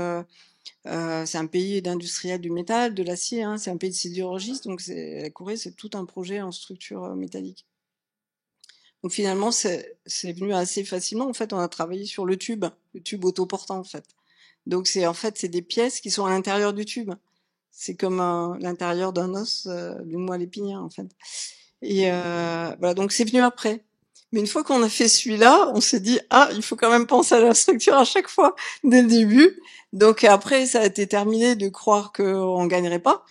c'est un pays d'industriels du métal, de l'acier, hein, c'est un pays de sidérurgistes, donc la Corée, c'est tout un projet en structure métallique. Donc finalement, c'est venu assez facilement. En fait, on a travaillé sur le tube autoportant en fait. Donc en fait, c'est des pièces qui sont à l'intérieur du tube. C'est comme l'intérieur d'un os d'une moelle épinière, en fait. Et voilà, donc c'est venu après. Mais une fois qu'on a fait celui-là, on s'est dit, ah, il faut quand même penser à la structure à chaque fois, dès le début. Donc après, ça a été terminé de croire qu'on gagnerait pas.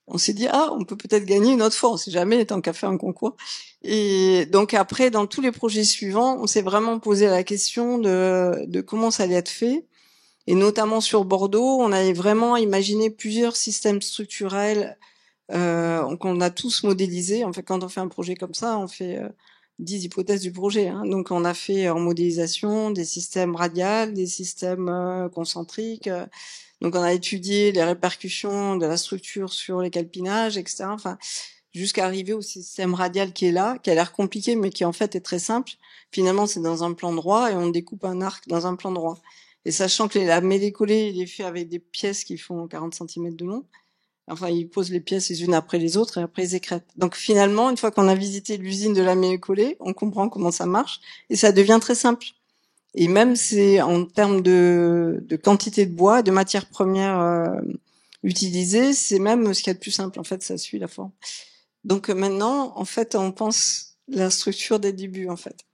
On s'est dit, ah, on peut peut-être gagner une autre fois, on sait jamais, tant qu'à faire un concours. Et donc après, dans tous les projets suivants, on s'est vraiment posé la question de comment ça allait être fait. Et notamment sur Bordeaux, on avait vraiment imaginé plusieurs systèmes structurels qu'on a tous modélisés. En fait, quand on fait un projet comme ça, on fait 10 hypothèses du projet. Hein. Donc on a fait en modélisation des systèmes radials, des systèmes concentriques. Donc on a étudié les répercussions de la structure sur les calpinages, etc. Enfin, jusqu'à arriver au système radial qui est là, qui a l'air compliqué, mais qui en fait est très simple. Finalement, c'est dans un plan droit et on découpe un arc dans un plan droit. Et sachant que la mêlée-collée, il est fait avec des pièces qui font 40 cm de long. Enfin, ils posent les pièces les unes après les autres et après ils écrètent. Donc finalement, une fois qu'on a visité l'usine de la mêlée-collée, on comprend comment ça marche et ça devient très simple. Et même c'est en termes de quantité de bois, de matières premières utilisées, c'est même ce qu'il y a de plus simple. En fait, ça suit la forme. Donc maintenant, en fait, on pense la structure dès le début, en fait.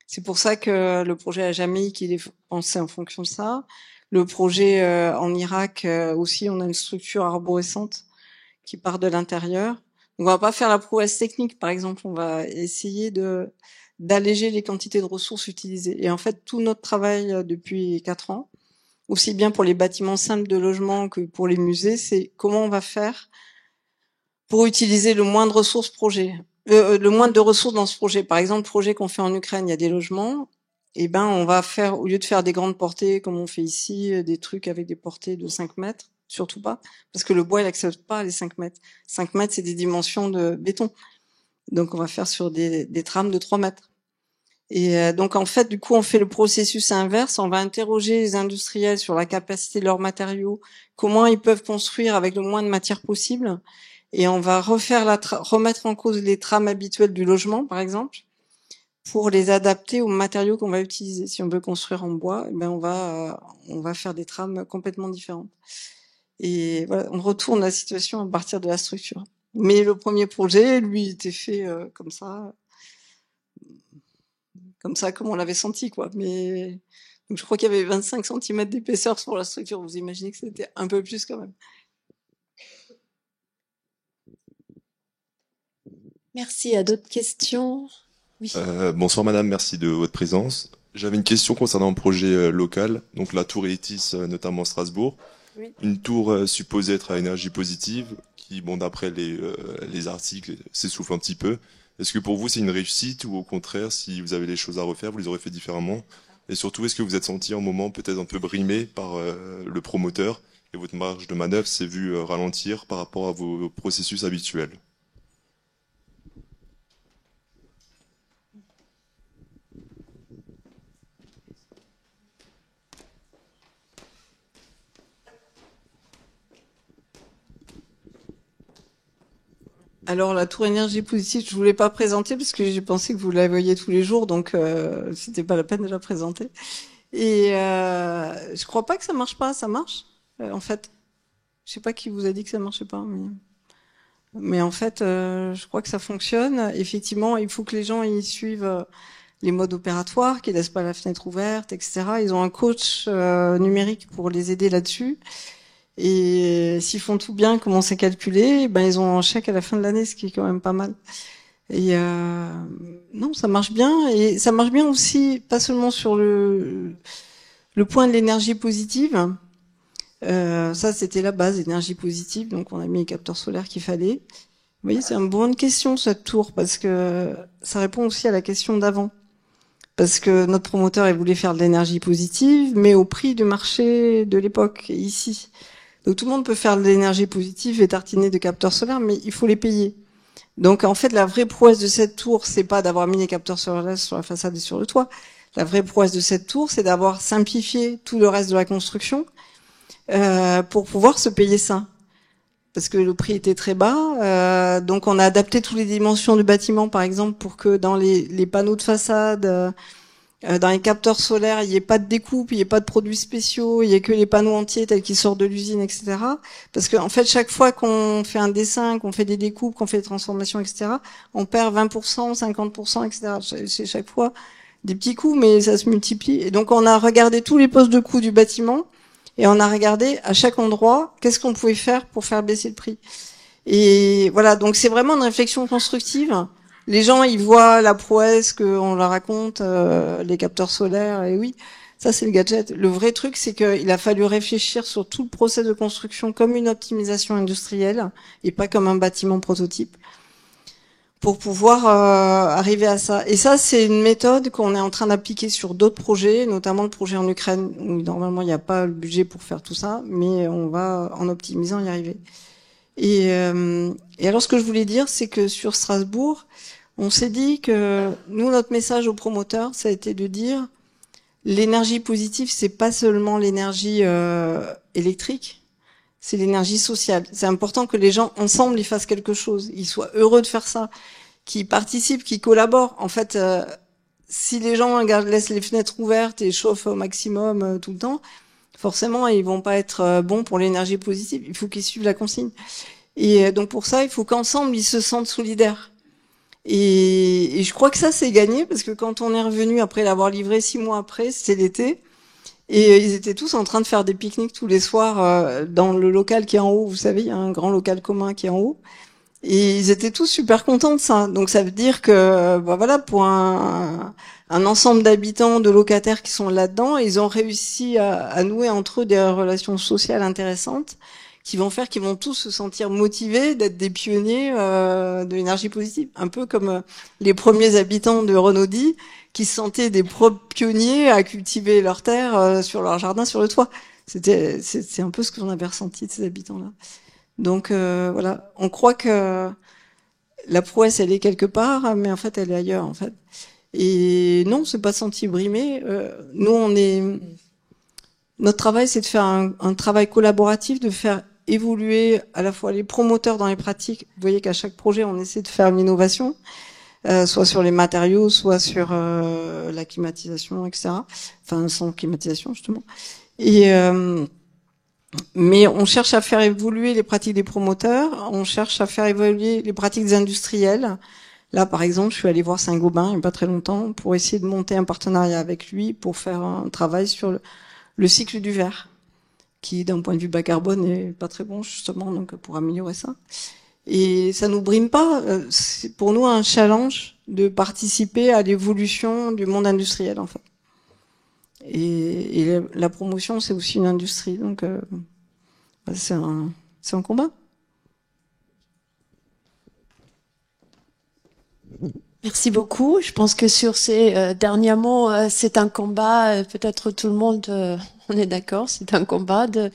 C'est pour ça que le projet à Jamaïque, il est pensé en fonction de ça. Le projet en Irak aussi, on a une structure arborescente qui part de l'intérieur. Donc on va pas faire la prouesse technique, par exemple, on va essayer d'alléger les quantités de ressources utilisées. Et en fait, tout notre travail depuis 4 ans, aussi bien pour les bâtiments simples de logement que pour les musées, c'est comment on va faire pour utiliser le moins de ressources le moins de ressources dans ce projet. Par exemple, le projet qu'on fait en Ukraine, il y a des logements. Et ben, on va faire, au lieu de faire des grandes portées comme on fait ici, des trucs avec des portées de 5 mètres, surtout pas, parce que le bois, il accepte pas les 5 mètres. 5 mètres, c'est des dimensions de béton. Donc, on va faire sur des trames de 3 mètres. Et donc, en fait, du coup, on fait le processus inverse. On va interroger les industriels sur la capacité de leurs matériaux, comment ils peuvent construire avec le moins de matière possible. Et on va remettre en cause les trames habituelles du logement, par exemple, pour les adapter aux matériaux qu'on va utiliser. Si on veut construire en bois, ben on va faire des trames complètement différentes. Et voilà, on retourne la situation à partir de la structure. Mais le premier projet, lui, était fait comme ça, comme on l'avait senti, quoi. Mais donc je crois qu'il y avait 25 cm d'épaisseur sur la structure. Vous imaginez que c'était un peu plus quand même. Merci. À d'autres questions? Oui. Bonsoir madame, merci de votre présence. J'avais une question concernant un projet local, donc la tour Etis, notamment à Strasbourg. Oui. Une tour supposée être à énergie positive, qui, bon, d'après les articles, s'essouffle un petit peu. Est-ce que pour vous c'est une réussite ou au contraire, si vous avez des choses à refaire, vous les aurez fait différemment? Et surtout, est-ce que vous êtes senti un moment peut-être un peu brimé par le promoteur et votre marge de manœuvre s'est vue ralentir par rapport à vos processus habituels? Alors la tour énergie positive, je voulais pas présenter parce que j'ai pensé que vous la voyiez tous les jours, donc c'était pas la peine de la présenter. Et je crois pas que ça marche pas, ça marche en fait. Je sais pas qui vous a dit que ça marchait pas, mais en fait, je crois que ça fonctionne. Effectivement, il faut que les gens y suivent les modes opératoires, qu'ils laissent pas la fenêtre ouverte, etc. Ils ont un coach numérique pour les aider là-dessus. Et s'ils font tout bien, comme on sait calculer, ben ils ont un chèque à la fin de l'année, ce qui est quand même pas mal. Et non, ça marche bien. Et ça marche bien aussi, pas seulement sur le point de l'énergie positive. Ça, c'était la base, énergie positive. Donc, on a mis les capteurs solaires qu'il fallait. Vous voyez, c'est une bonne question, cette tour, parce que ça répond aussi à la question d'avant. Parce que notre promoteur, il voulait faire de l'énergie positive, mais au prix du marché de l'époque, ici. Donc tout le monde peut faire de l'énergie positive et tartiner de capteurs solaires, mais il faut les payer. Donc en fait, la vraie prouesse de cette tour, c'est pas d'avoir mis les capteurs solaires sur la façade et sur le toit. La vraie prouesse de cette tour, c'est d'avoir simplifié tout le reste de la construction pour pouvoir se payer ça. Parce que le prix était très bas. Donc on a adapté toutes les dimensions du bâtiment, par exemple, pour que dans les panneaux de façade, dans les capteurs solaires, il n'y ait pas de découpe, il n'y ait pas de produits spéciaux, il n'y ait que les panneaux entiers tels qu'ils sortent de l'usine, etc. Parce que en fait, chaque fois qu'on fait un dessin, qu'on fait des découpes, qu'on fait des transformations, etc., on perd 20%, 50%, etc. C'est chaque fois des petits coûts, mais ça se multiplie. Et donc, on a regardé tous les postes de coûts du bâtiment et on a regardé à chaque endroit qu'est-ce qu'on pouvait faire pour faire baisser le prix. Et voilà, donc c'est vraiment une réflexion constructive. Les gens, ils voient la prouesse qu'on leur raconte, les capteurs solaires, et oui, ça c'est le gadget. Le vrai truc, c'est qu'il a fallu réfléchir sur tout le process de construction comme une optimisation industrielle et pas comme un bâtiment prototype pour pouvoir arriver à ça. Et ça, c'est une méthode qu'on est en train d'appliquer sur d'autres projets, notamment le projet en Ukraine, où normalement il n'y a pas le budget pour faire tout ça, mais on va, en optimisant, y arriver. Et alors, ce que je voulais dire, c'est que sur Strasbourg, on s'est dit que nous, notre message aux promoteurs, ça a été de dire l'énergie positive, c'est pas seulement l'énergie électrique, c'est l'énergie sociale. C'est important que les gens ensemble ils fassent quelque chose, ils soient heureux de faire ça, qu'ils participent, qu'ils collaborent. En fait, si les gens laissent les fenêtres ouvertes et chauffent au maximum tout le temps, forcément, ils vont pas être bons pour l'énergie positive. Il faut qu'ils suivent la consigne. Et donc pour ça, il faut qu'ensemble ils se sentent solidaires. Et je crois que ça, c'est gagné, parce que quand on est revenu après l'avoir livré 6 mois après, c'était l'été, et ils étaient tous en train de faire des pique-niques tous les soirs dans le local qui est en haut. Vous savez, il y a un grand local commun qui est en haut. Et ils étaient tous super contents de ça. Donc ça veut dire que, voilà, pour un ensemble d'habitants, de locataires qui sont là-dedans, ils ont réussi à nouer entre eux des relations sociales intéressantes, qui vont faire qu'ils vont tous se sentir motivés d'être des pionniers de l'énergie positive. Un peu comme les premiers habitants de Renaudie qui se sentaient des pionniers à cultiver leurs terres sur leur jardin, sur le toit. C'est un peu ce que j'en avais ressenti de ces habitants-là. Donc voilà, on croit que la prouesse, elle est quelque part, mais en fait, elle est ailleurs, en fait. Et non, c'est pas senti brimé. Nous, notre travail, c'est de faire un travail collaboratif, de faire évoluer à la fois les promoteurs dans les pratiques. Vous voyez qu'à chaque projet, on essaie de faire une innovation, soit sur les matériaux, soit sur la climatisation, etc. Enfin, sans climatisation, justement. Mais on cherche à faire évoluer les pratiques des promoteurs, on cherche à faire évoluer les pratiques des industriels. Là, par exemple, je suis allée voir Saint-Gobain il n'y a pas très longtemps pour essayer de monter un partenariat avec lui pour faire un travail sur le cycle du verre, qui d'un point de vue bas carbone n'est pas très bon justement, donc pour améliorer ça. Et ça nous brime pas, c'est pour nous un challenge de participer à l'évolution du monde industriel en fait. Et la promotion c'est aussi une industrie, donc c'est un combat. Merci beaucoup. Je pense que sur ces derniers mots, c'est un combat, peut-être tout le monde, on est d'accord, c'est un combat de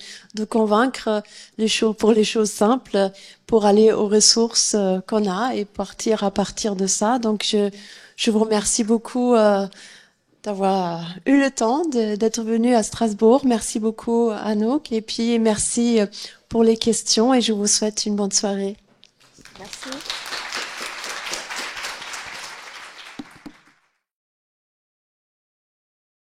convaincre les choses, pour les choses simples, pour aller aux ressources qu'on a et partir à partir de ça. Donc je vous remercie beaucoup d'avoir eu le temps d'être venu à Strasbourg. Merci beaucoup Anouk et puis merci pour les questions et je vous souhaite une bonne soirée. Merci.